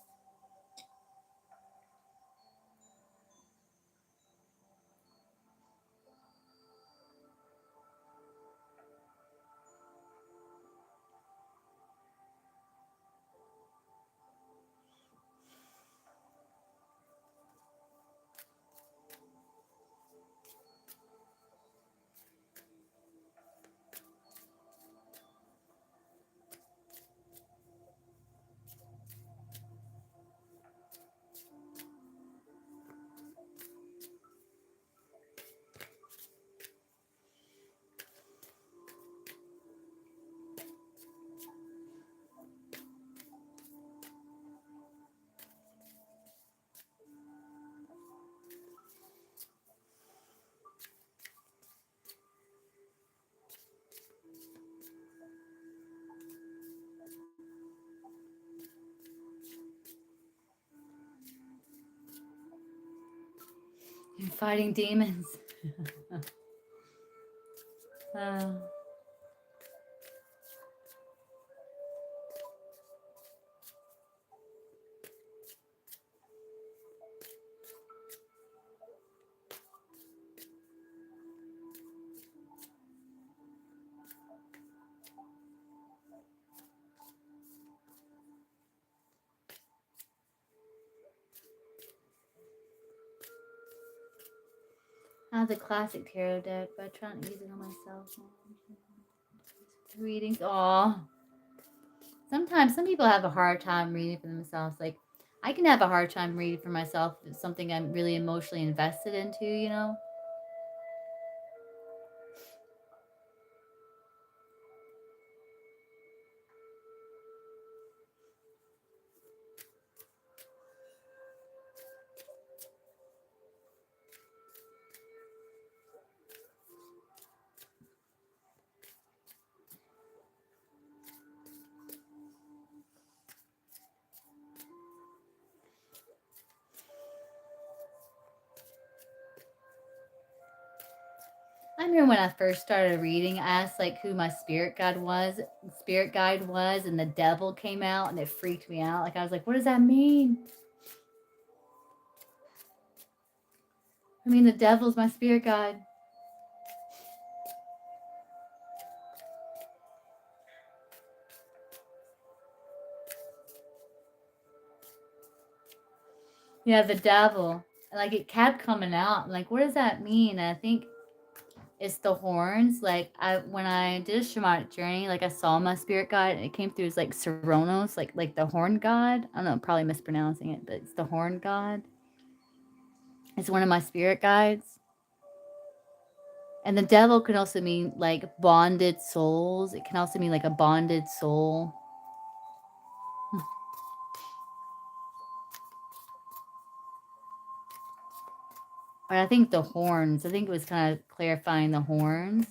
S1: You're fighting demons. have the classic tarot deck, but I try not to use it on myself. Readings. Aw. Sometimes some people have a hard time reading for themselves. Like, I can have a hard time reading for myself if it's something I'm really emotionally invested into, you know? I remember when I first started reading, I asked like who my spirit guide was, and the devil came out and it freaked me out. Like I was like, what does that mean? I mean, the devil's my spirit guide. Yeah, the devil. Like it kept coming out. I'm like, what does that mean? And I think it's the horns. Like when I did a shamanic journey, like I saw my spirit guide and it came through as like Seronos, like the horn god. I don't know, I'm probably mispronouncing it, but it's the horn god. It's one of my spirit guides. And the devil could also mean like bonded souls. It can also mean like a bonded soul. But I think the horns, I think it was kind of clarifying the horns.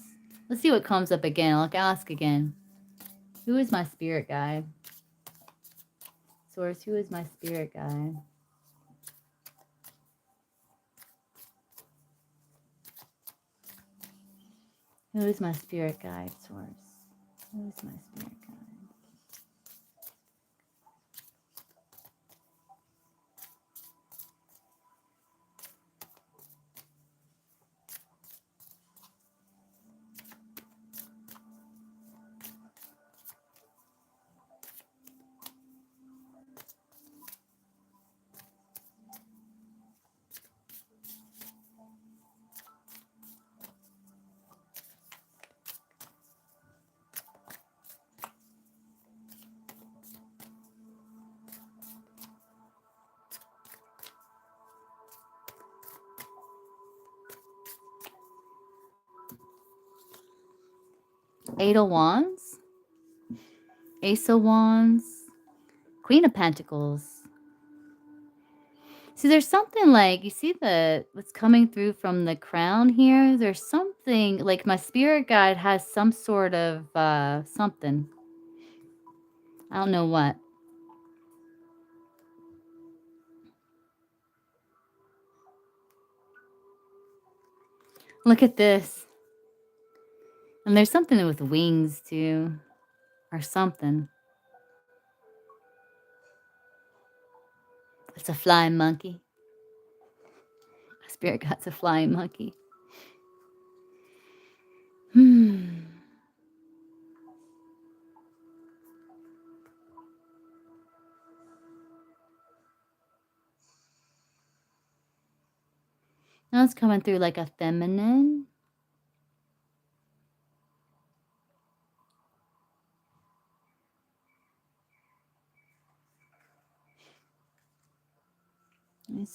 S1: Let's see what comes up again. I'll ask again. Who is my spirit guide? Source, who is my spirit guide? Who is my spirit guide, Source? Who is my spirit guide? Eight of Wands, Ace of Wands, Queen of Pentacles. See, there's something like, you see what's coming through from the crown here? There's something, like my spirit guide has some sort of something. I don't know what. Look at this. And there's something with wings too, or something. It's a flying monkey. My spirit guide's a flying monkey. Now it's coming through like a feminine.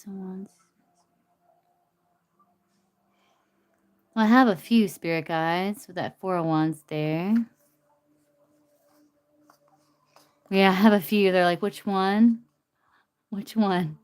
S1: Well, I have a few spirit guides with that Four of Wands there. Yeah, I have a few. They're like, which one? Which one?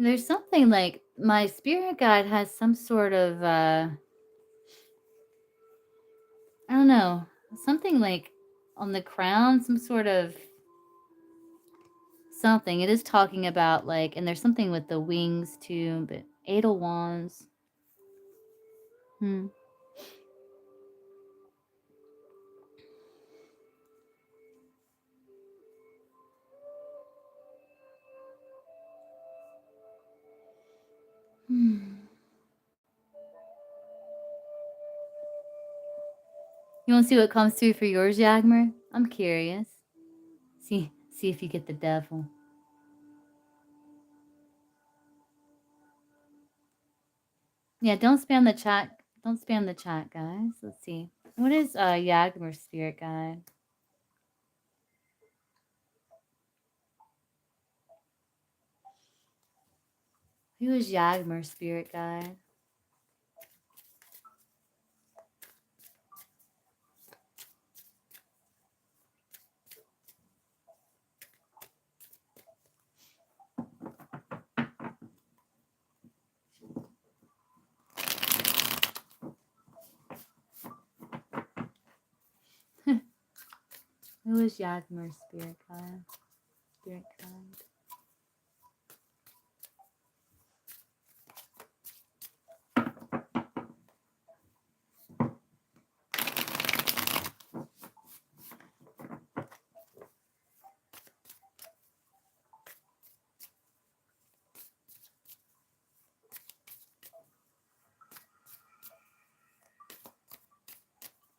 S1: There's something like my spirit guide has some sort of, I don't know, something like on the crown, some sort of something. It is talking about like, and there's something with the wings too, but 8 of Wands. Hmm. Hmm. You want to see what comes through for yours, Yagmer? I'm curious. See if you get the devil. Yeah, don't spam the chat. Don't spam the chat, guys. Let's see. What is Yagmer's spirit guide? Who is Yagmer's spirit guide? Who is Yagmer's spirit guide? Spirit guide.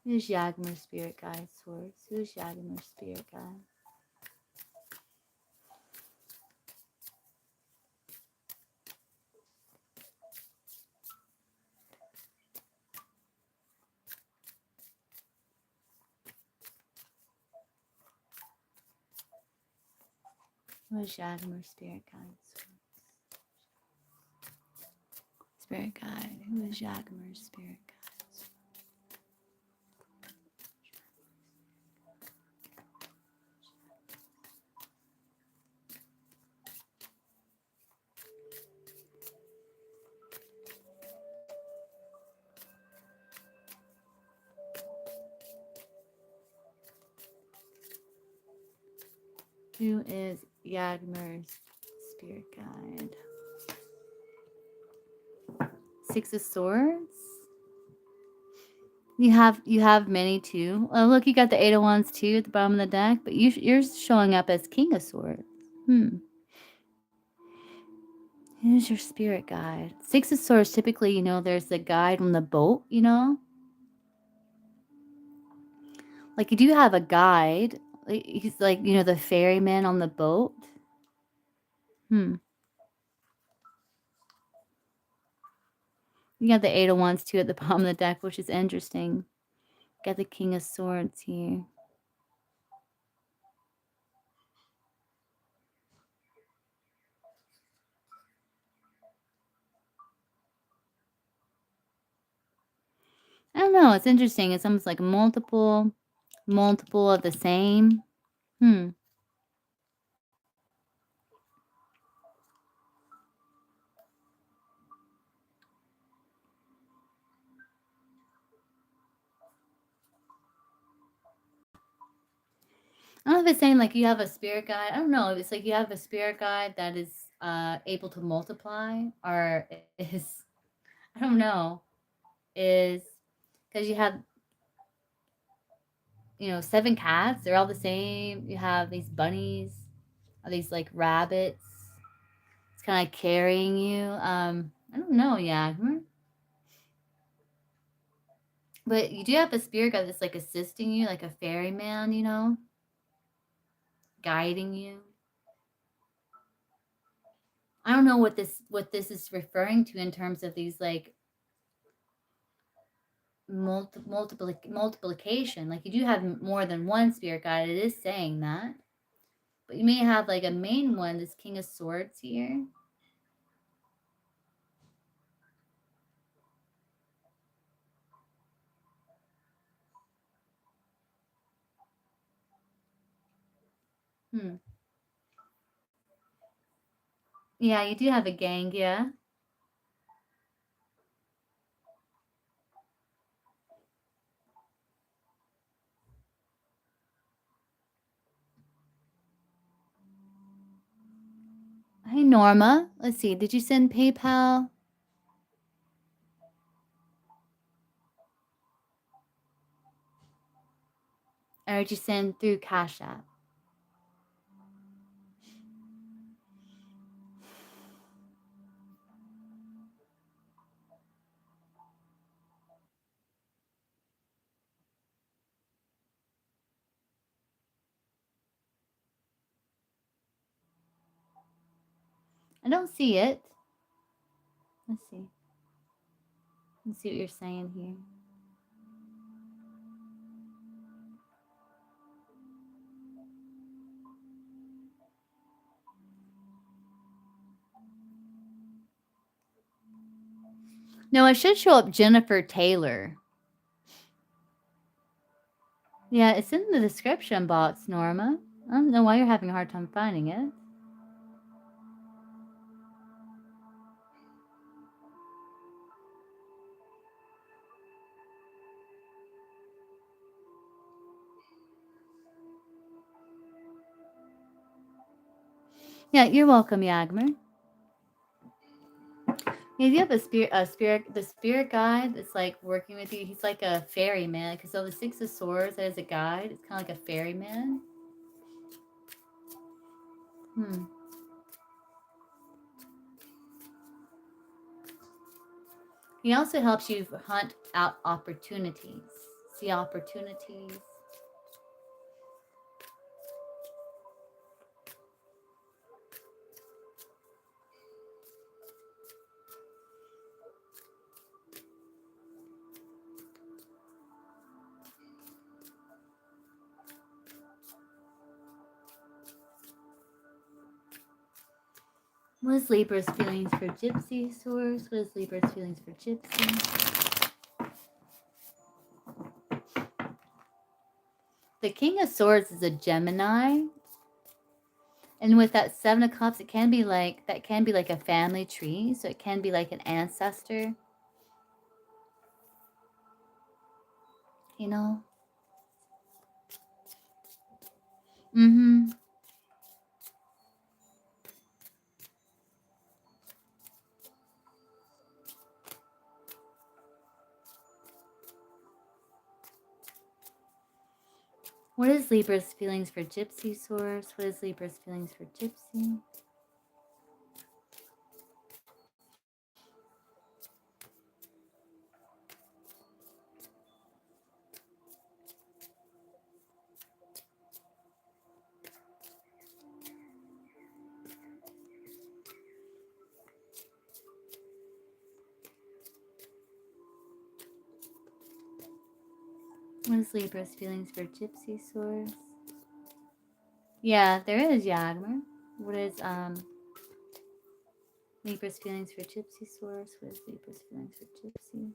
S1: Who's Yagmer's spirit guide source? Who's Yagmer's spirit guide? Who's Yagmer's spirit guide source? Spirit guide. Who is Yagmer's spirit guide source? Who is Yagmer's spirit guide? 6 of Swords. You have many too. Oh, look, you got the 8 of Wands too at the bottom of the deck, but you're showing up as King of Swords. Who's your spirit guide? 6 of Swords, typically, you know, there's the guide on the boat, you know? Like, you do have a guide. He's like, you know, the ferryman on the boat. You got the 8 of Wands too at the bottom of the deck, which is interesting. Got the King of Swords here. I don't know. It's interesting. It's almost like multiple of the same. I don't know if it's saying like you have a spirit guide. I don't know. It's like you have a spirit guide that is able to multiply, or is, I don't know, is because you have, you know, 7 cats. They're all the same. You have these bunnies, these like rabbits. It's kind of carrying you. I don't know. Yeah. But you do have a spirit guide that's like assisting you, like a ferryman, you know, guiding you. I don't know what this is referring to in terms of these like multiplication. Like you do have more than one spirit guide. It is saying that, but you may have like a main one. This King of Swords here. Yeah, you do have a gang. Yeah. Norma. Let's see. Did you send PayPal? Or did you send through Cash App? I don't see it. Let's see. Let's see what you're saying here. No, it should show up Jennifer Taylor. Yeah, it's in the description box, Norma. I don't know why you're having a hard time finding it. Yeah, you're welcome, Yagmer. Yeah, you have the spirit guide that's like working with you. He's like a ferryman, because so the Six of Swords as a guide, it's kind of like a ferryman. He also helps you hunt out opportunities, see opportunities. What is Libra's feelings for Gypsy Source? What is Libra's feelings for Gypsy? The King of Swords is a Gemini. And with that Seven of Cups, it can be like, that can be like a family tree. So it can be like an ancestor. You know? Mm-hmm. What is Libra's feelings for Gypsy Source? What is Libra's feelings for Gypsy? What is Libra's feelings for Gypsy Source? Yeah, there is Yagmer. What is Libra's feelings for Gypsy Source? What is Libra's feelings for Gypsy?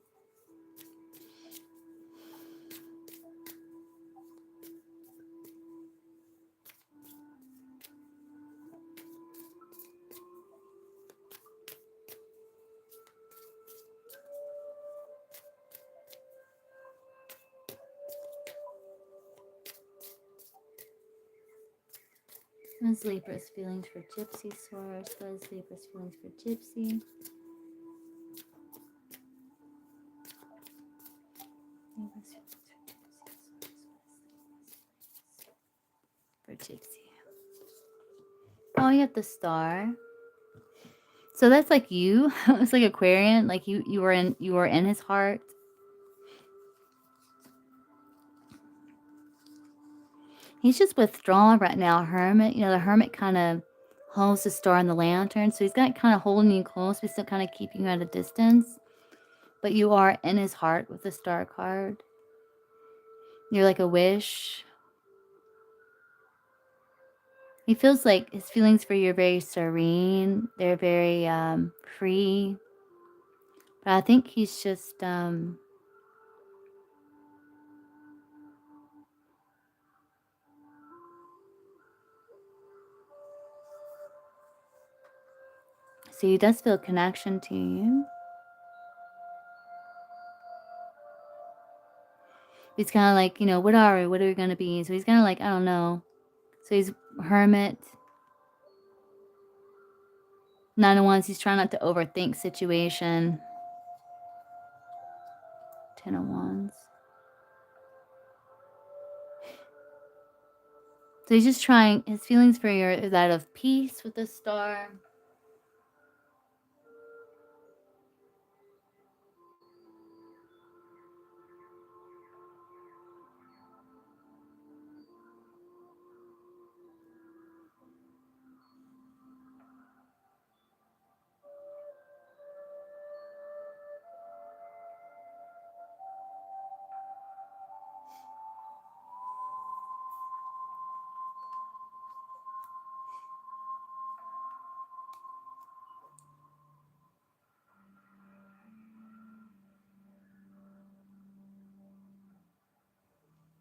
S1: What is Libra's feelings for Gypsy Source? What is Libra's feelings for Gypsy? For Gypsy. Oh, you have the star. So that's like you. It's like Aquarian. Like you were in his heart. He's just withdrawn right now, Hermit. You know, the Hermit kind of holds the star in the lantern. So he's got kind of holding you close, but still kind of keeping you at a distance. But you are in his heart with the star card. You're like a wish. He feels like his feelings for you are very serene. They're very free. But I think he's just so he does feel connection to you. He's kind of like, you know, what are we? What are we going to be? So he's kind of like, I don't know. So he's hermit. Nine of Wands, he's trying not to overthink situation. 10 of Wands. So he's just trying, his feelings for you is that of peace with the Star.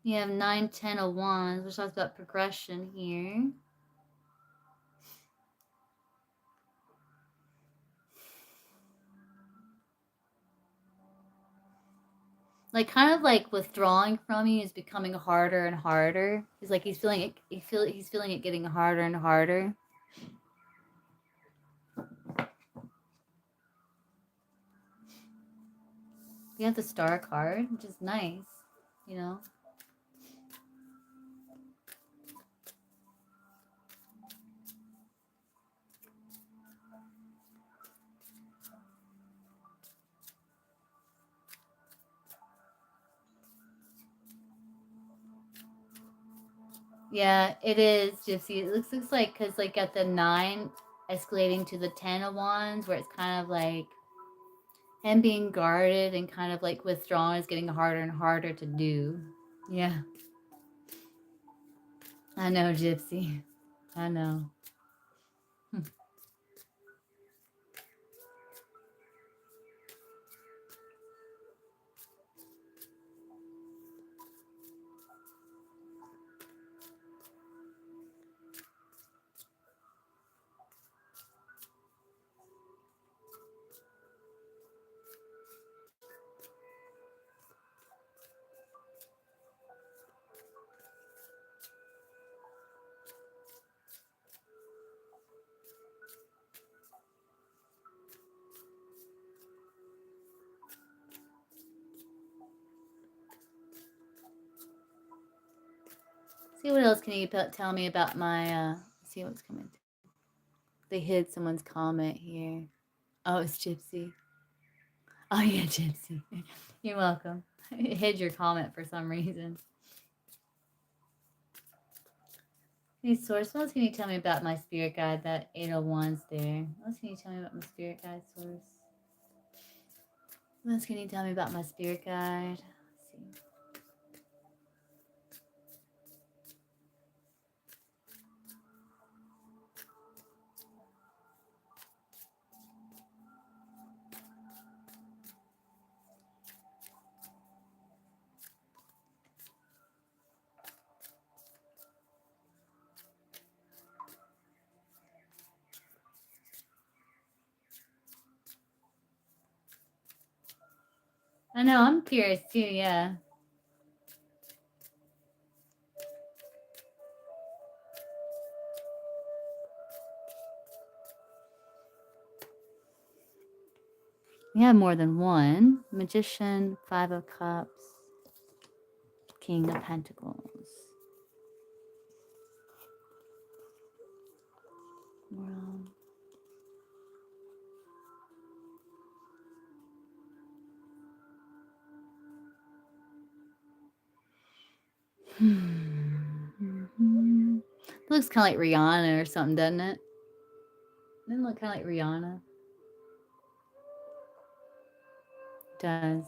S1: You have 9, 10 of Wands, which talks about progression here. Like kind of like withdrawing from you is becoming harder and harder. He's like he's feeling it. He's feeling it getting harder and harder. You have the Star card, which is nice, you know. Yeah, it is, Gypsy. It looks like because like at the 9 escalating to the 10 of Wands, where it's kind of like him being guarded and kind of like withdrawn is getting harder and harder to do. Yeah. I know, Gypsy. I know. See what else can you tell me about my, see what's coming. They hid someone's comment here. Oh, it's Gypsy. Oh, yeah, Gypsy. You're welcome. It hid your comment for some reason. Hey, Source, what else can you tell me about my spirit guide, that 8 of Wands there? What else can you tell me about my spirit guide, Source? What else can you tell me about my spirit guide? Let's see. I know, I'm curious too, yeah. We have more than one. Magician, 5 of Cups, King of Pentacles. World. Looks kind of like Rihanna or something, doesn't it? Doesn't it look kind of like Rihanna? It does.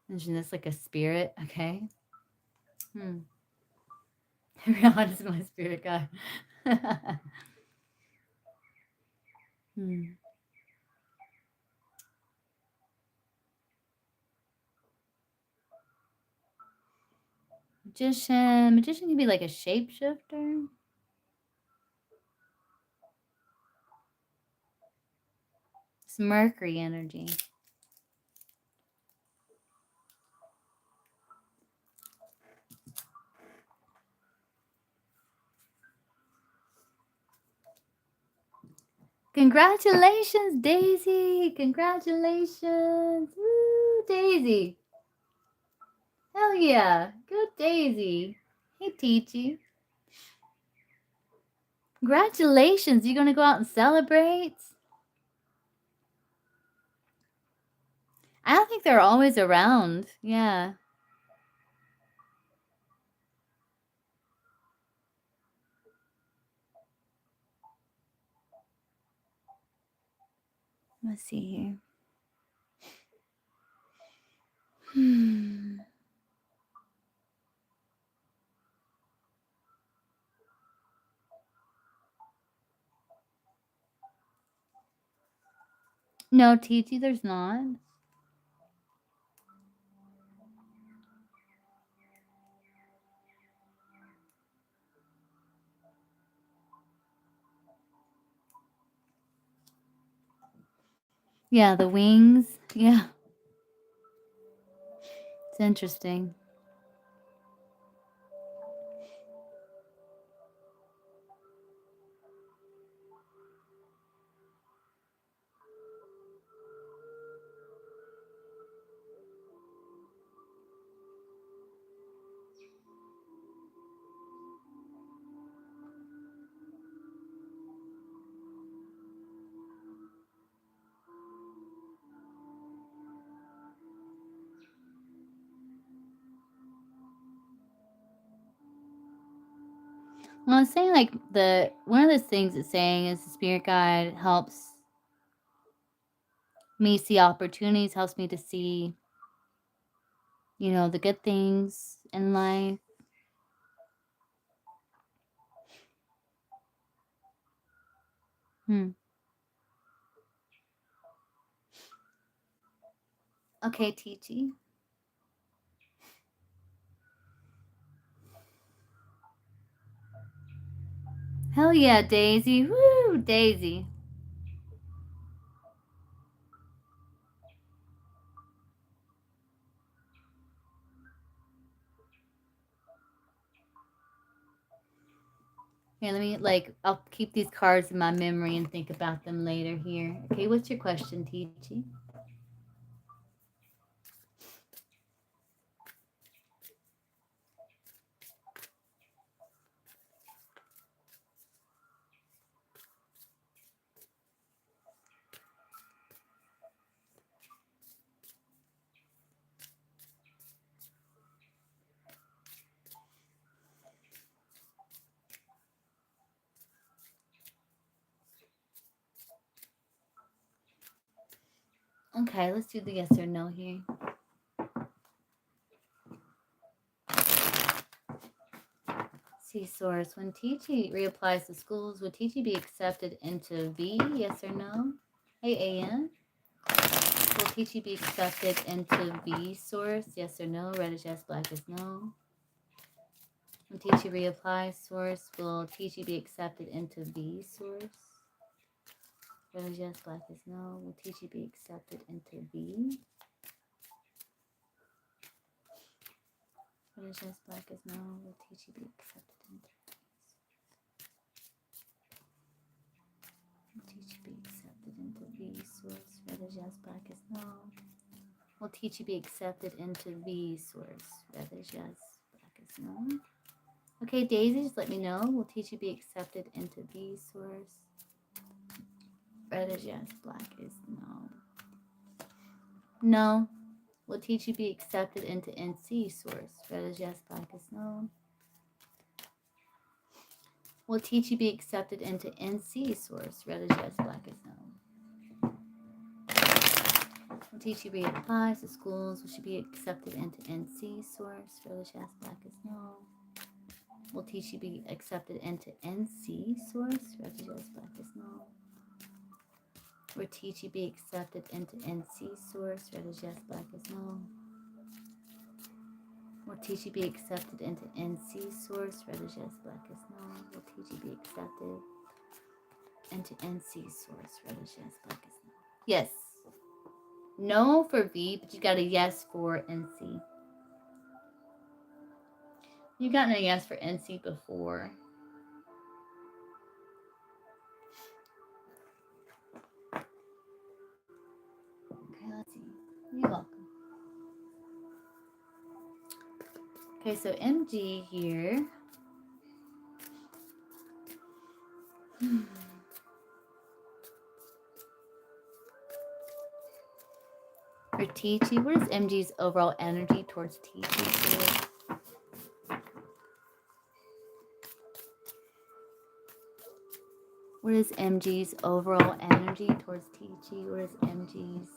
S1: Imagine this like a spirit, okay? Rihanna's my spirit guide. Magician. Magician can be like a shapeshifter. It's Mercury energy. Congratulations, Daisy. Congratulations. Woo, Daisy. Hell yeah. Good Daisy. Hey, Teachy. Congratulations. You going to go out and celebrate? I don't think they're always around. Yeah. Let's see here. No, TT, there's not. Yeah, the wings. Yeah. It's interesting. Well, it's saying like one of the things it's saying is the spirit guide helps me see opportunities, helps me to see, the good things in life. Okay, TT. Hell yeah, Daisy. Woo, Daisy. Here, let me, I'll keep these cards in my memory and think about them later here. Okay, what's your question, TT? Okay, let's do the yes or no here. See, source. When TT reapplies to schools, would TT be accepted into V? Yes or no? Hey, AN. Will TT be accepted into V source? Yes or no? Red is yes, black is no. When TT reapplies source, will TT be accepted into V source? Red is yes, black is no. Will TT be accepted into V? Red is yes, black is no. Will TT be accepted into Teach be accepted into V source. Red is yes, black is no. Will teach be accepted into V source. Red is yes, black is no. Okay, Daisy, just let me know. Will teach be accepted into V source. Red is yes, black is no. No. Will teach be accepted into NC source. Red is yes, black is no. Will teach be accepted into NC source. Red is yes, black is no. Will TC reapplies to schools? Will she be accepted into NC source? Red is yes, black is no. Will TC be accepted into NC source? Red is yes, black is no. Will TC be accepted into NC source? Red is yes, black is no. Will TC be accepted into NC source? Red is yes, black is no. Will TC be accepted into NC source? Red is yes, black is no. Yes. No for V, but you got a yes for NC. You've gotten a yes for NC before. Okay, let's see. You're welcome. Okay, so MG here. For TT, what is MG's overall energy towards TT? What is MG's overall energy towards TT? What is MG's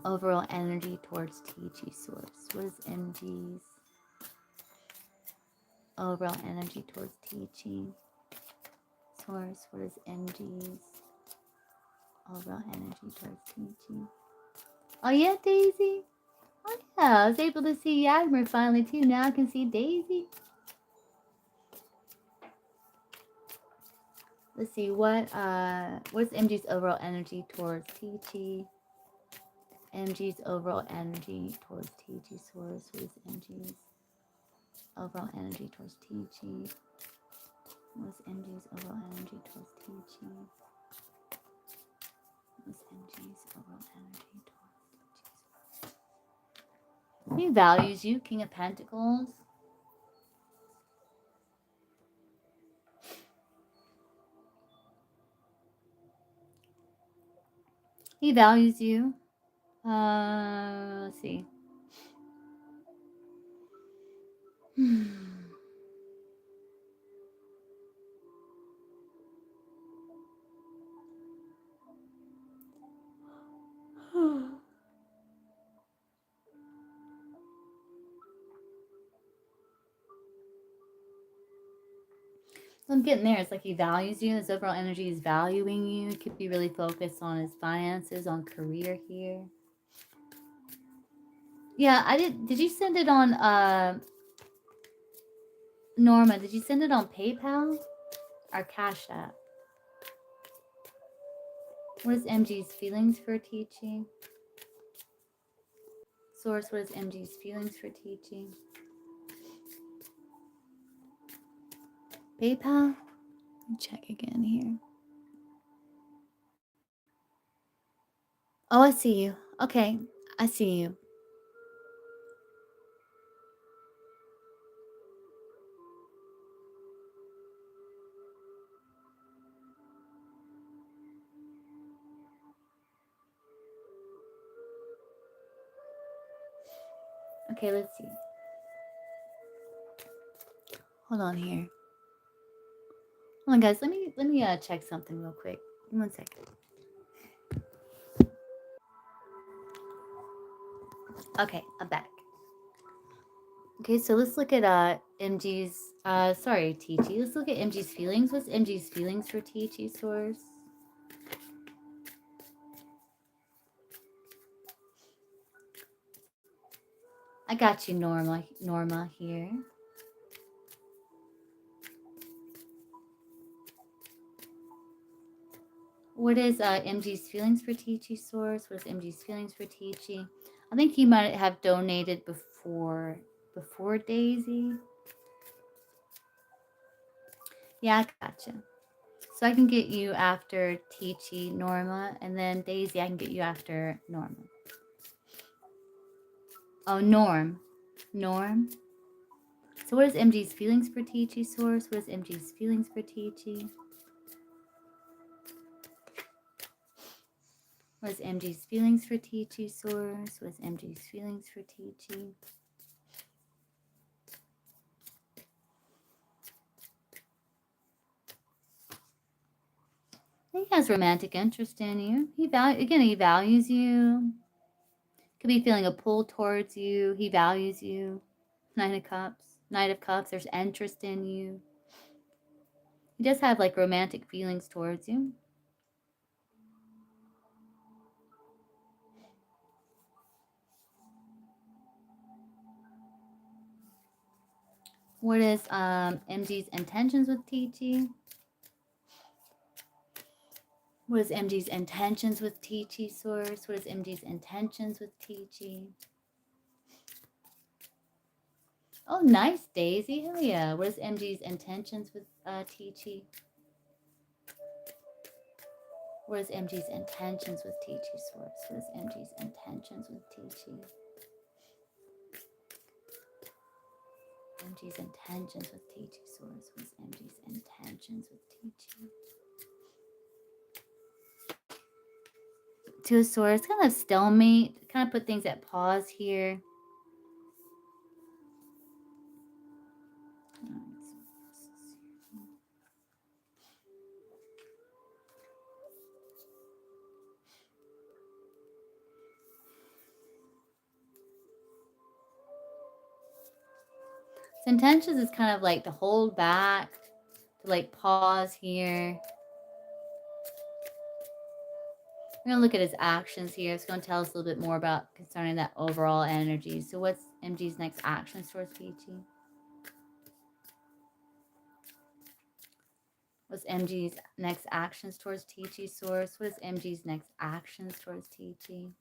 S1: overall energy towards TT source? What is MG's overall energy towards TT source? What is MG's overall energy towards TT? Oh yeah, Daisy. Oh yeah, I was able to see Yagmer finally too. Now I can see Daisy. Let's see what's MG's overall energy towards TT. MG's overall energy towards TT source. What is MG's overall energy towards TT? What's MG's overall energy towards TT? What's MG's overall energy towards TT? He values you, King of Pentacles. He values you. Let's see. I'm getting there. It's like he values you. His overall energy is valuing you. He could be really focused on his finances, on career here. Yeah, I did. Did you send it on, Norma, did you send it on PayPal or Cash App? What is MG's feelings for teaching? Source, what is MG's feelings for teaching? PayPal? Let me check again here. Oh, I see you. Okay, I see you. Okay, let's see. Hold on here. Hold on, guys. Let me check something real quick. 1 second. Okay, I'm back. Okay, so let's look at MG's sorry, TT. Let's look at MG's feelings. What's MG's feelings for TT source? I got you, Norma here. What is MG's feelings for TT source? What is MG's feelings for TT? I think he might have donated before Daisy. Yeah, I gotcha. So I can get you after TT, Norma, and then Daisy, I can get you after Norma. Oh, Norm. So what is MG's feelings for TT source? What is MG's feelings for TT? What is MG's feelings for TT source? What is MG's feelings for TT? He has romantic interest in you. He values you. Could be feeling a pull towards you. He values you. Knight of Cups. There's interest in you. He does have like romantic feelings towards you. What is MG's intentions with TT? What is MG's intentions with Teachy Source? What is MG's intentions with Teachy? Oh, nice, Daisy. Hell yeah. What is MG's intentions with Teachy? What is MG's intentions with Teachy Source? What is MG's intentions with Teachy? MG's intentions with Teachy Source. What is MG's intentions with Teachy? Two of Swords, kind of stalemate. Kind of put things at pause here. So intentions is kind of like to hold back, to like pause here. We're going to look at his actions here. It's going to tell us a little bit more about concerning that overall energy. So what's MG's next actions towards Peachy? What's MG's next actions towards Teachy Source? What is MG's next actions towards Teachy?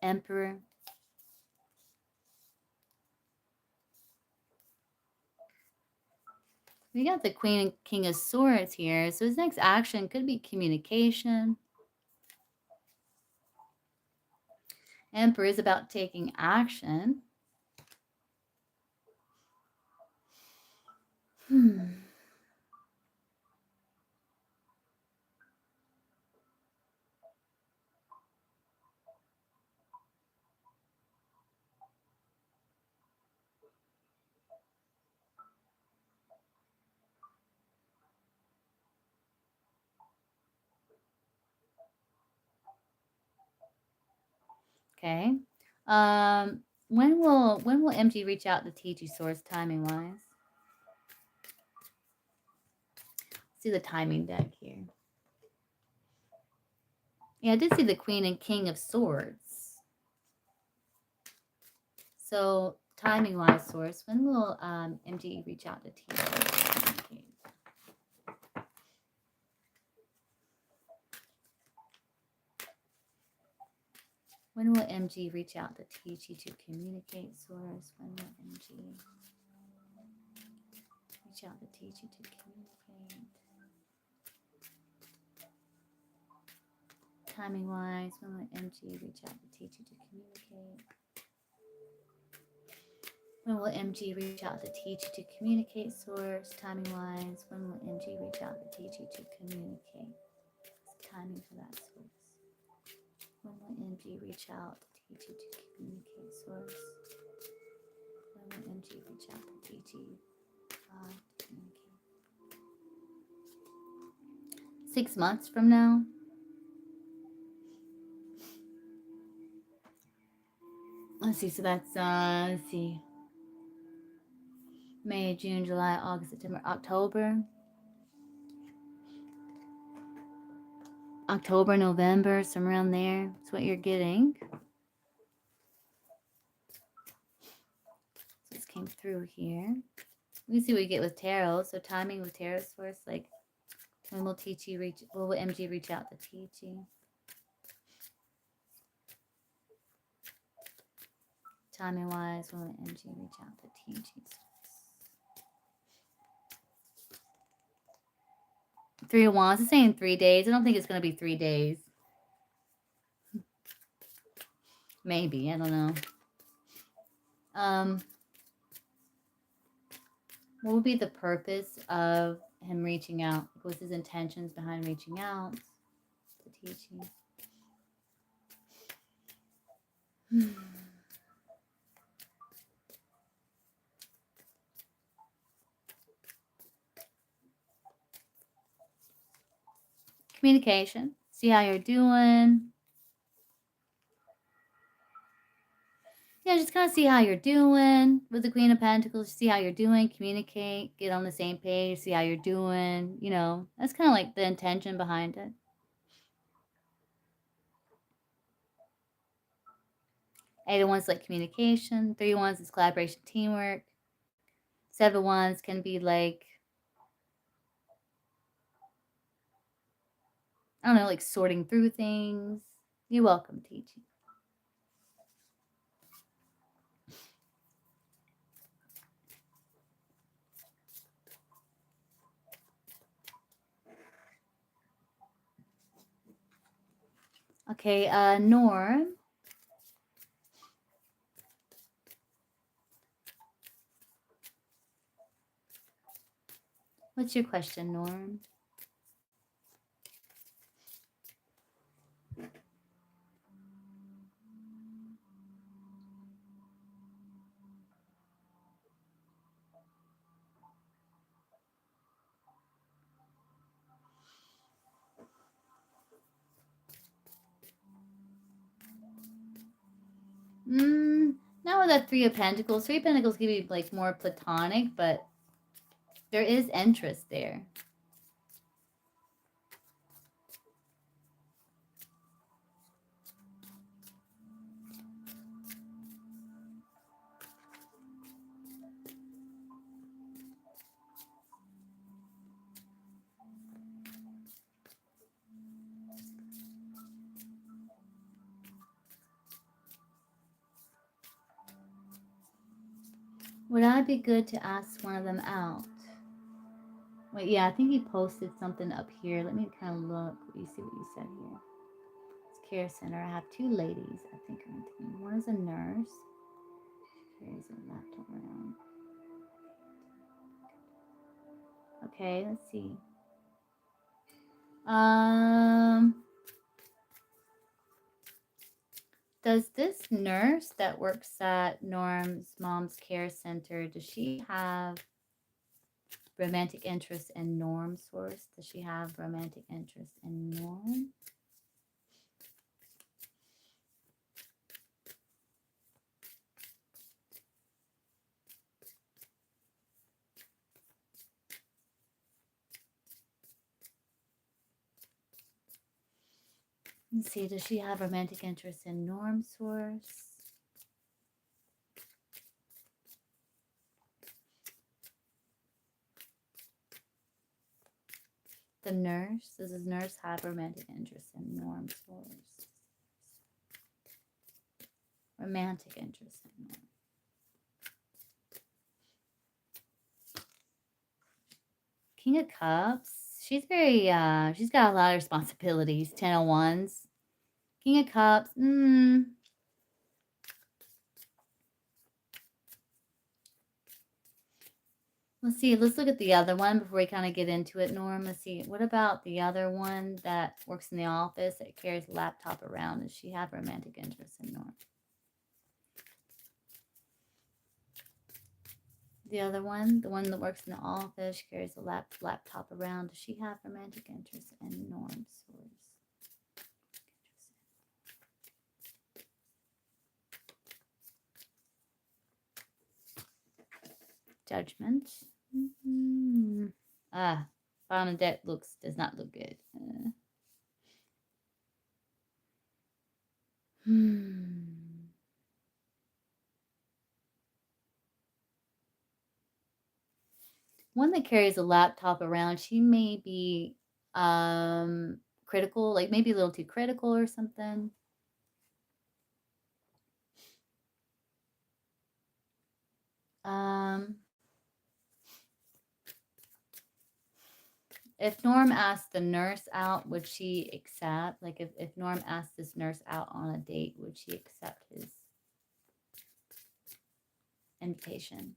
S1: Emperor. We got the Queen and King of Swords here. So his next action could be communication. Emperor is about taking action. Okay. When will MG reach out to Teachy Source timing wise? See the timing deck here. Yeah, I did see the Queen and King of Swords. So timing wise, Source, when will MG reach out to Teachy? When will MG reach out to Teachy to communicate, Source? When will MG reach out to Teachy to communicate? Timing wise, when will MG reach out to Teachy to communicate? When will MG reach out to Teachy to communicate, Source? Timing wise, when will MG reach out to Teachy to communicate? What's timing for that, Source? When will MG reach out to Teachy to communicate, Source? When will MG reach out to Teachy to communicate? 6 months from now. Let's see. So that's let's see. May, June, July, August, September, October. October, November, somewhere around there. That's what you're getting. So this came through here. We can see what we get with tarot. So timing with tarot Source, like when will Teachy reach? Will MG reach out to Teachy? Timing wise, when will MG reach out to Teachy? 3 of Wands. It's saying 3 days. I don't think it's going to be 3 days. Maybe. I don't know. What would be the purpose of him reaching out? What's his intentions behind reaching out to Teachy? Communication. See how you're doing. Yeah, just kind of see how you're doing with the Queen of Pentacles. See how you're doing. Communicate. Get on the same page. See how you're doing. You know, that's kind of like the intention behind it. 8 of Wands like communication. 3 of Wands is collaboration, teamwork. 7 of Wands can be like I don't know, like sorting through things. You're welcome, teaching. Okay, Norm. What's your question, Norm? Not with that Three of Pentacles. Three of Pentacles can be like more platonic, but there is interest there. Would I be good to ask one of them out? Wait, yeah, I think he posted something up here. Let me kind of look. You see what you said here. It's Care Center. I have two ladies, I think, are interviewing. One is a nurse. She carries a laptop around. Okay, let's see. Does this nurse that works at Norm's mom's care center, does she have romantic interest in Norm's source? Does she have romantic interest in Norm? Let's see, does she have romantic interest in Norm's source? The nurse, does this nurse have romantic interest in Norm's source? Romantic interest in Norm. King of Cups. She's very, she's got a lot of responsibilities. 10 of Wands. King of Cups. Let's see. Let's look at the other one before we kind of get into it, Norm. Let's see. What about the other one that works in the office that carries a laptop around? Does she have romantic interest in Norm? The other one, the one that works in the office, she carries a laptop around. Does she have romantic interest in Norm's source? Judgment. Bernadette does not look good. One that carries a laptop around, she may be critical, like maybe a little too critical or something. If Norm asked the nurse out, would she accept? Like if Norm asked this nurse out on a date, would she accept his invitation?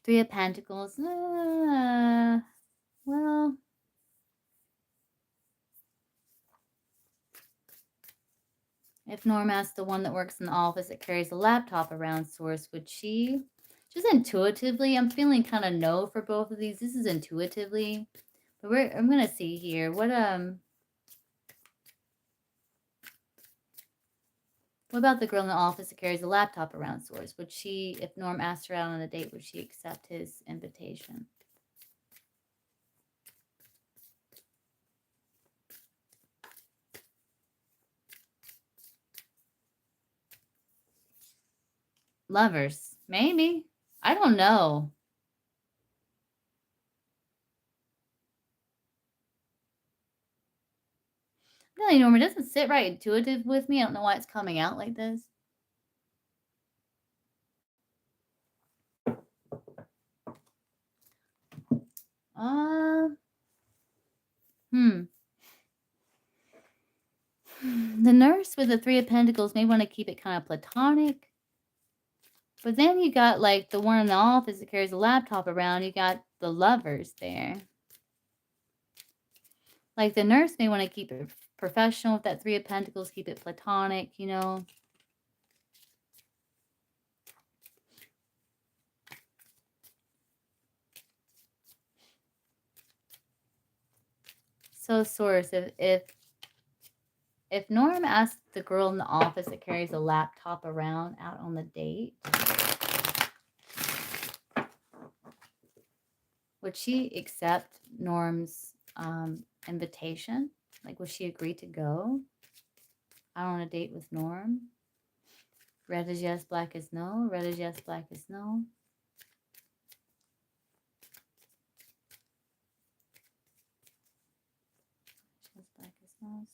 S1: Three of Pentacles. Well, if Norm asked the one that works in the office that carries a laptop around source, would she? Just intuitively, I'm feeling kind of no for both of these. This is intuitively, but I'm gonna see here. What What about the girl in the office that carries a laptop around Swords? Would she, if Norm asked her out on a date, would she accept his invitation? Lovers. Maybe. I don't know. No, Norm, it doesn't sit right intuitive with me. I don't know why it's coming out like this. The nurse with the Three of Pentacles may want to keep it kind of platonic. But then you got like the one in the office that carries a laptop around. You got the lovers there. Like the nurse may want to keep it professional with that Three of Pentacles, keep it platonic, you know. So Source, if Norm asked the girl in the office that carries a laptop around out on the date, would she accept Norm's invitation? Like, would she agree to go out on a date with Norm? Red is yes, black is no. Red is yes, black is no. Yes, black is no.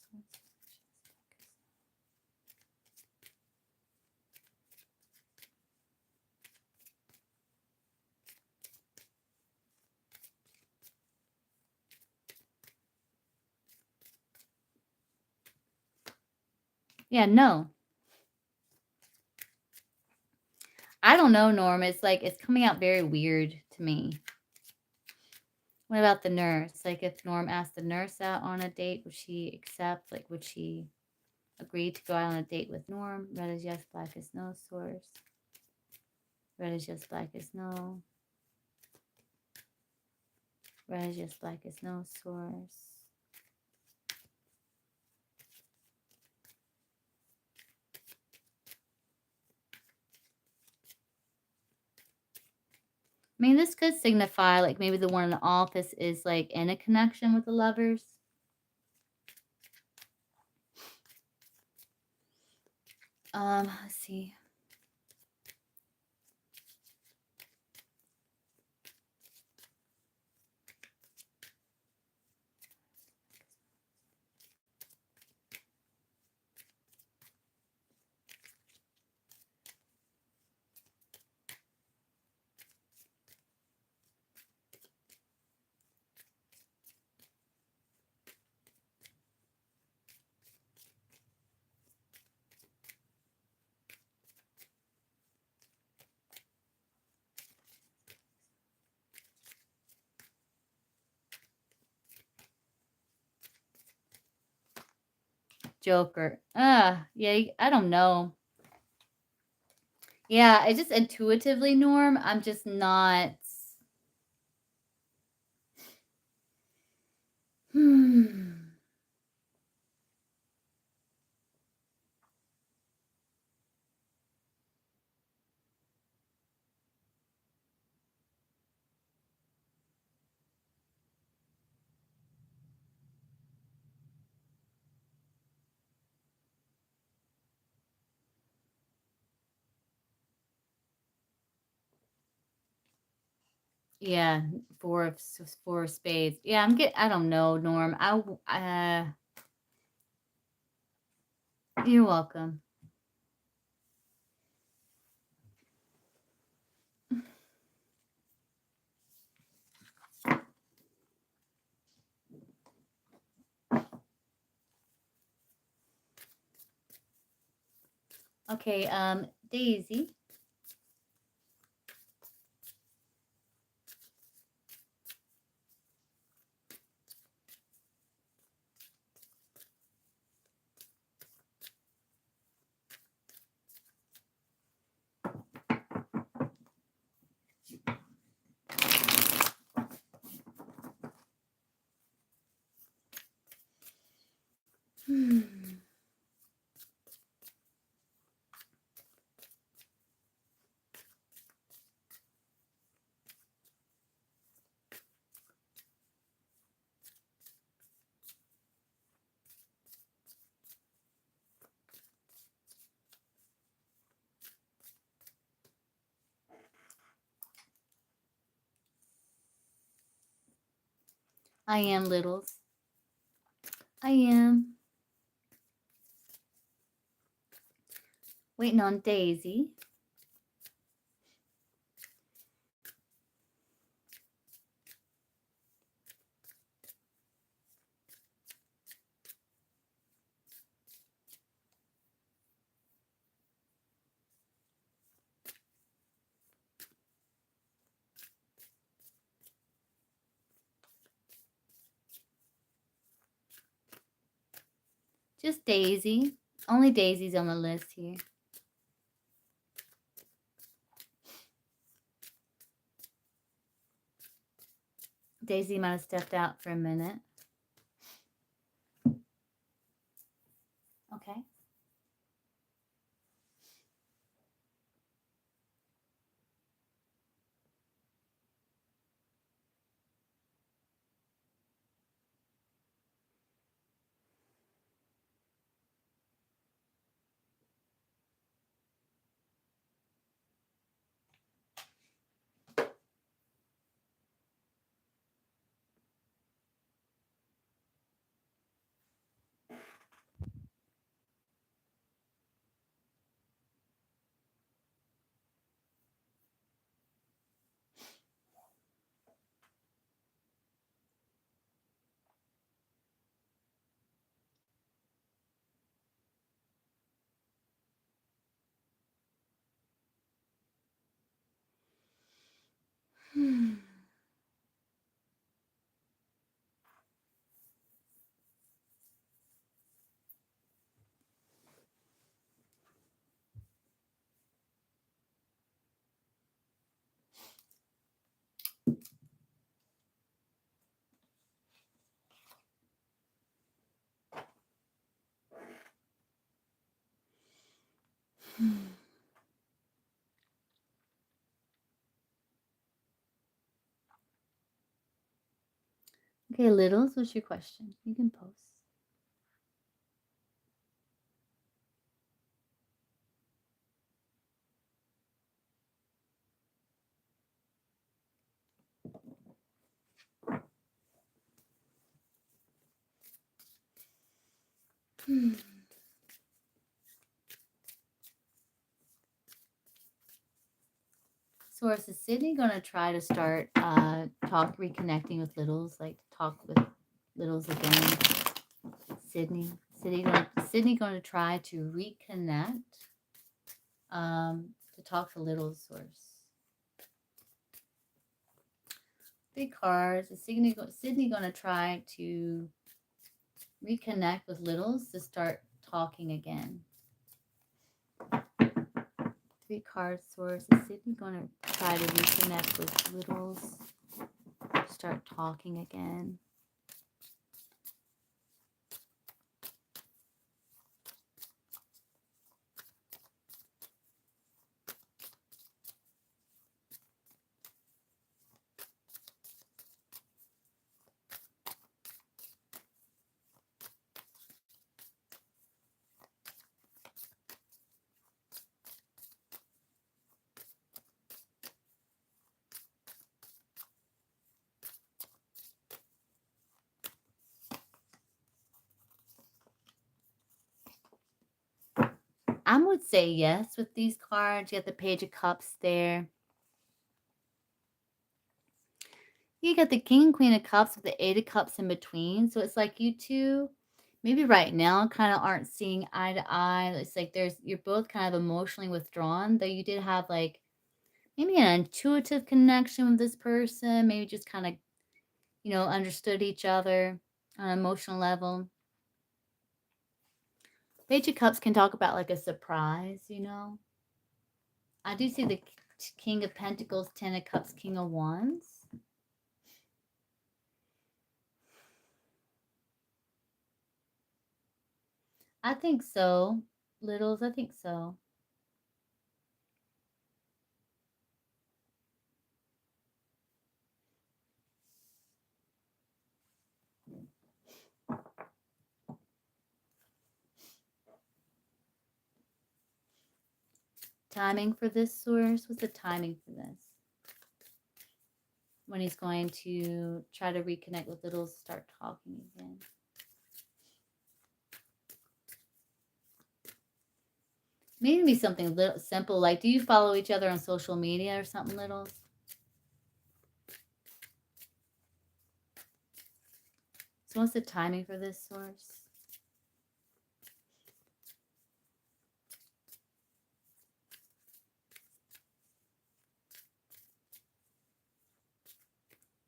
S1: Yeah, no. I don't know, Norm. It's like, it's coming out very weird to me. What about the nurse? Like, if Norm asked the nurse out on a date, would she accept? Like, would she agree to go out on a date with Norm? Red is yes, black is no, Source. Red is yes, black is no. Red is yes, black is no, Source. I mean, this could signify, like, maybe the one in the office is, like, in a connection with the lovers. Let's see. Joker. Yeah, I don't know. Yeah, I just intuitively, Norm, I'm just not. Yeah, four of spades. Yeah, I don't know, Norm. You're welcome. Okay, Daisy. I am, littles. I am. Waiting on Daisy. Just Daisy. Only Daisy's on the list here. Daisy might have stepped out for a minute. Okay. Okay, littles, what's your question? You can post. Source, is Sydney going to try to start reconnecting with littles, like talk with littles again? Sydney going to try to reconnect, to talk to littles, Source. 3 cards. Is Sydney going to try to reconnect with littles to start talking again? 3 cards, Source. Is Sydney going to try to reconnect with littles, start talking again? I would say yes with these cards. You got the Page of Cups there. You got the King and Queen of Cups with the 8 of Cups in between. So it's like you two, maybe right now, kind of aren't seeing eye to eye. It's like you're both kind of emotionally withdrawn, though you did have like maybe an intuitive connection with this person. Maybe just kind of, understood each other on an emotional level. Page of Cups can talk about like a surprise, I do see the King of Pentacles, 10 of Cups, King of Wands. I think so. Littles, I think so. Timing for this, Source? What's the timing for this? when he's going to try to reconnect with Littles, start talking again. Maybe something little simple, like, do you follow each other on social media or something, Littles? So what's the timing for this, Source?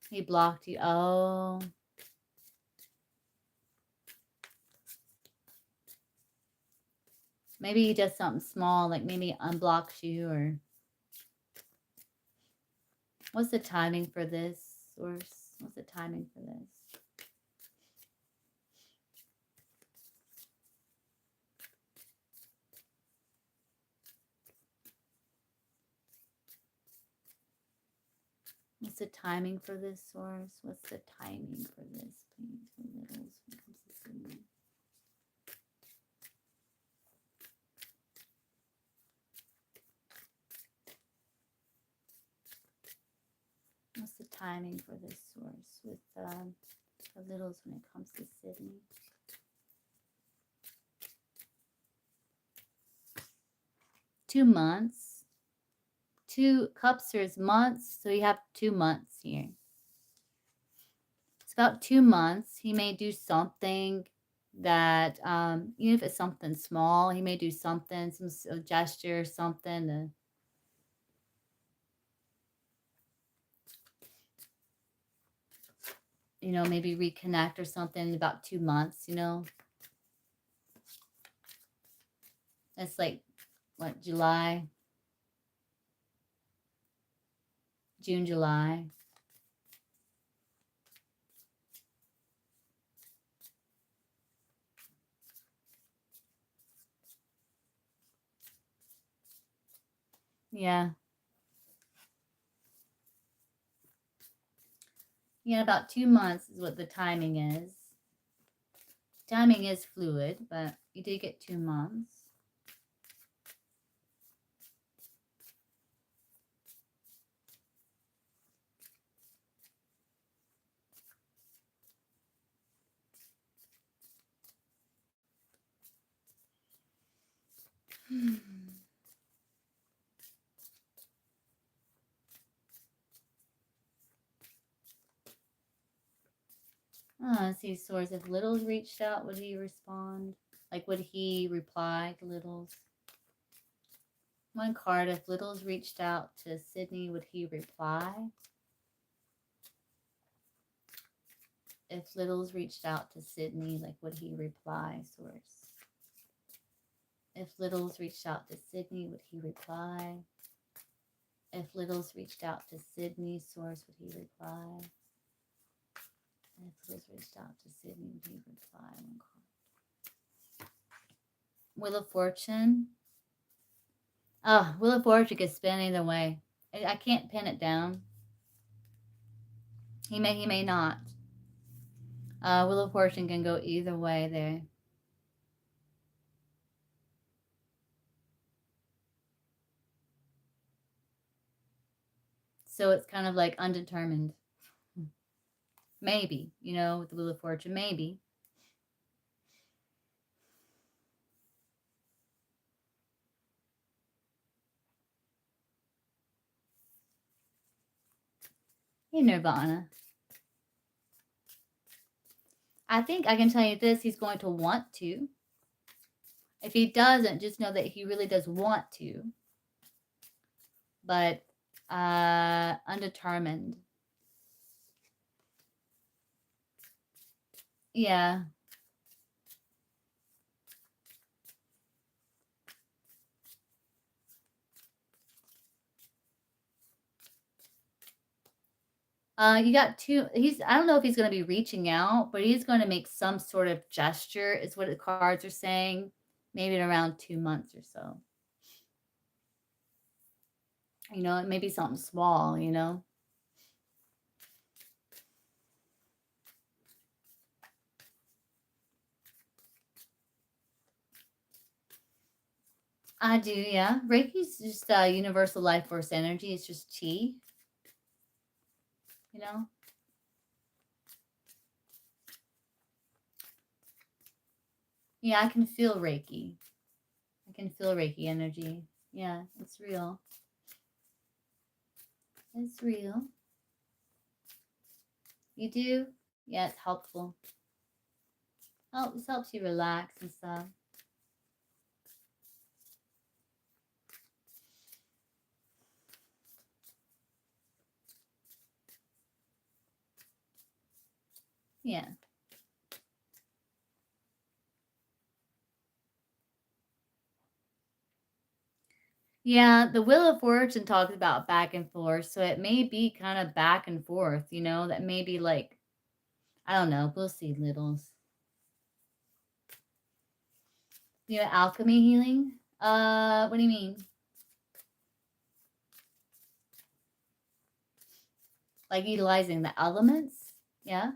S1: He blocked you. Oh. Maybe he does something small, like maybe unblocks you, or... What's the timing for this, Source? What's the timing for this? What's the timing for this, Source? What's the timing for this, please, for Littles when it comes to Sydney? What's the timing for this, Source, with the Littles when it comes to Sydney? Two months. 2 cups is months, so you have 2 months here. It's about 2 months. He may do something that, even if it's something small, he may do something, some gesture, something to... You know, maybe reconnect or something in about 2 months, you know. That's like, what, July? June, July. Yeah. Yeah, about 2 months is what the timing is. Timing is fluid, but you did get 2 months. Oh, let's see, Source. If Littles reached out, would he respond? Like, would he reply to Littles? One card, if Littles reached out to Sydney, would he reply? If Littles reached out to Sydney, like, would he reply, Source? If Littles reached out to Sydney, would he reply? If Littles reached out to Sydney, Source, would he reply? If Littles reached out to Sydney, would he reply? One card. Wheel of Fortune. Oh, Wheel of Fortune could spin either way. I can't pin it down. He may not. Wheel of Fortune can go either way there. So it's kind of like undetermined. Maybe, you know, with the Wheel of Fortune, maybe. Hey, Nirvana. I think I can tell you this, he's going to want to. If he doesn't, just know that he really does want to. But undetermined. Yeah. You got 2. I don't know if he's going to be reaching out, but he's going to make some sort of gesture, is what the cards are saying. Maybe in around 2 months or so. You know, it may be something small, you know. I do, yeah. Reiki's just universal life force energy. It's just chi. you know? Yeah, I can feel Reiki. I can feel Reiki energy. Yeah, it's real. It's real. You do? Yeah, it's helpful. This helps you relax and stuff. Yeah. Yeah, the Wheel of Fortune talks about back and forth, so it may be kind of back and forth, you know, that may be like, I don't know, we'll see, littles. You know, alchemy healing? What do you mean? Like utilizing the elements? Yeah?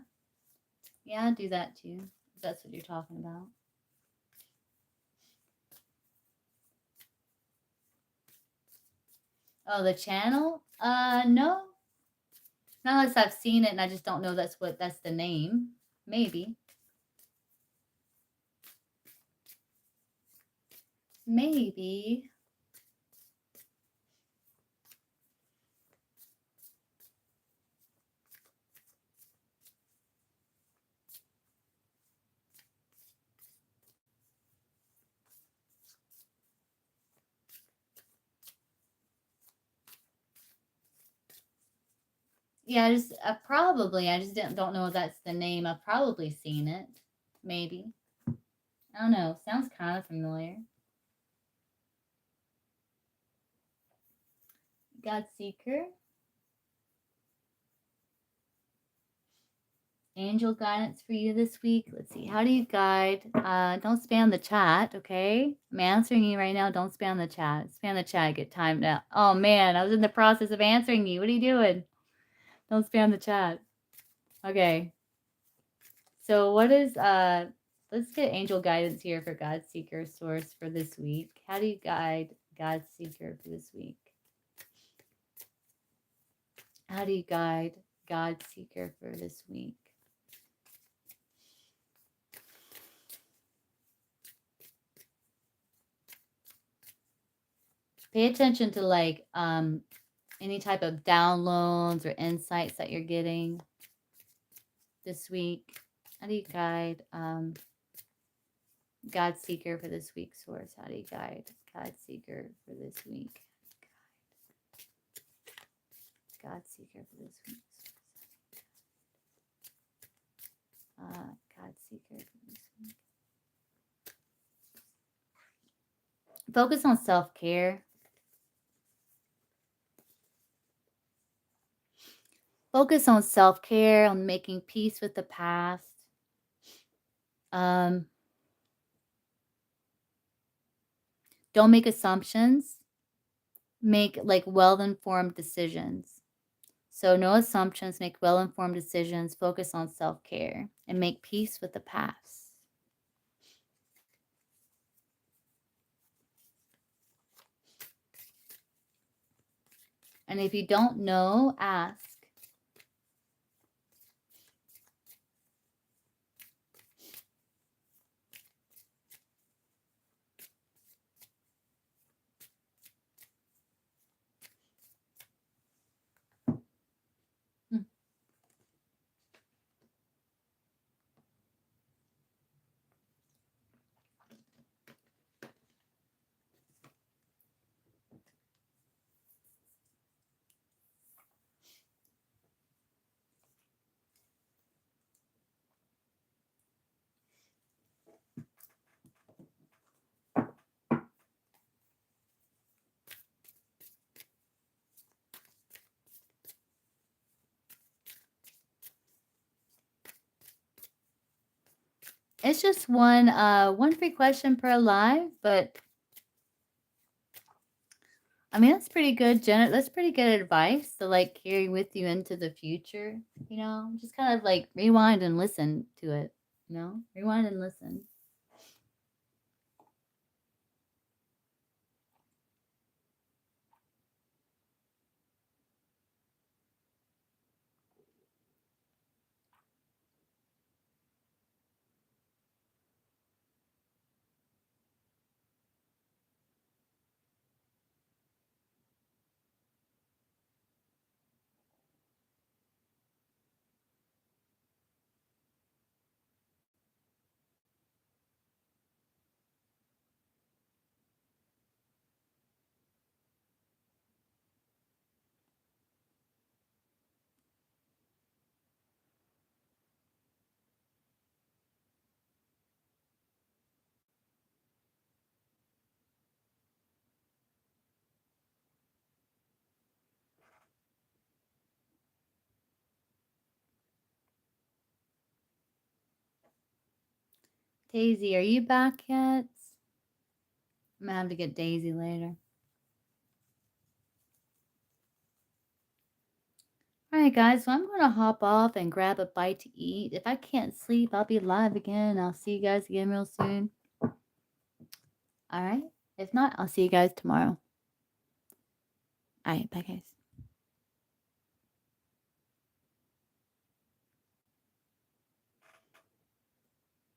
S1: Yeah, do that too, if that's what you're talking about. Oh, the channel? No. Not unless I've seen it and I just don't know that's the name. Maybe. Maybe. Yeah, I just don't know if that's the name. I've probably seen it. Maybe. I don't know. Sounds kind of familiar. God Seeker. Angel guidance for you this week. Let's see. How do you guide? Don't spam the chat, okay? I'm answering you right now. Don't spam the chat. Spam the chat. Get timed out. Oh, man. I was in the process of answering you. What are you doing? Don't spam the chat. Okay. So what is, let's get angel guidance here for God Seeker source for this week. How do you guide God Seeker for this week? How do you guide God Seeker for this week? Pay attention to like any type of downloads or insights that you're getting this week. How do you guide God Seeker for this week, source? How do you guide God Seeker for this week? God Seeker for this week. God Seeker for this week. Focus on self-care. Focus on self-care, on making peace with the past. Don't make assumptions. Make like well-informed decisions. So no assumptions, make well-informed decisions, focus on self-care, and make peace with the past. And if you don't know, ask. It's just one free question per live, but I mean that's pretty good, Janet. That's pretty good advice to like carry with you into the future. You know, just kind of like rewind and listen to it. You know, rewind and listen. Daisy, are you back yet? I'm gonna have to get Daisy later. Alright, guys, so I'm going to hop off and grab a bite to eat. If I can't sleep, I'll be live again. I'll see you guys again real soon. Alright? If not, I'll see you guys tomorrow. Alright, bye, guys.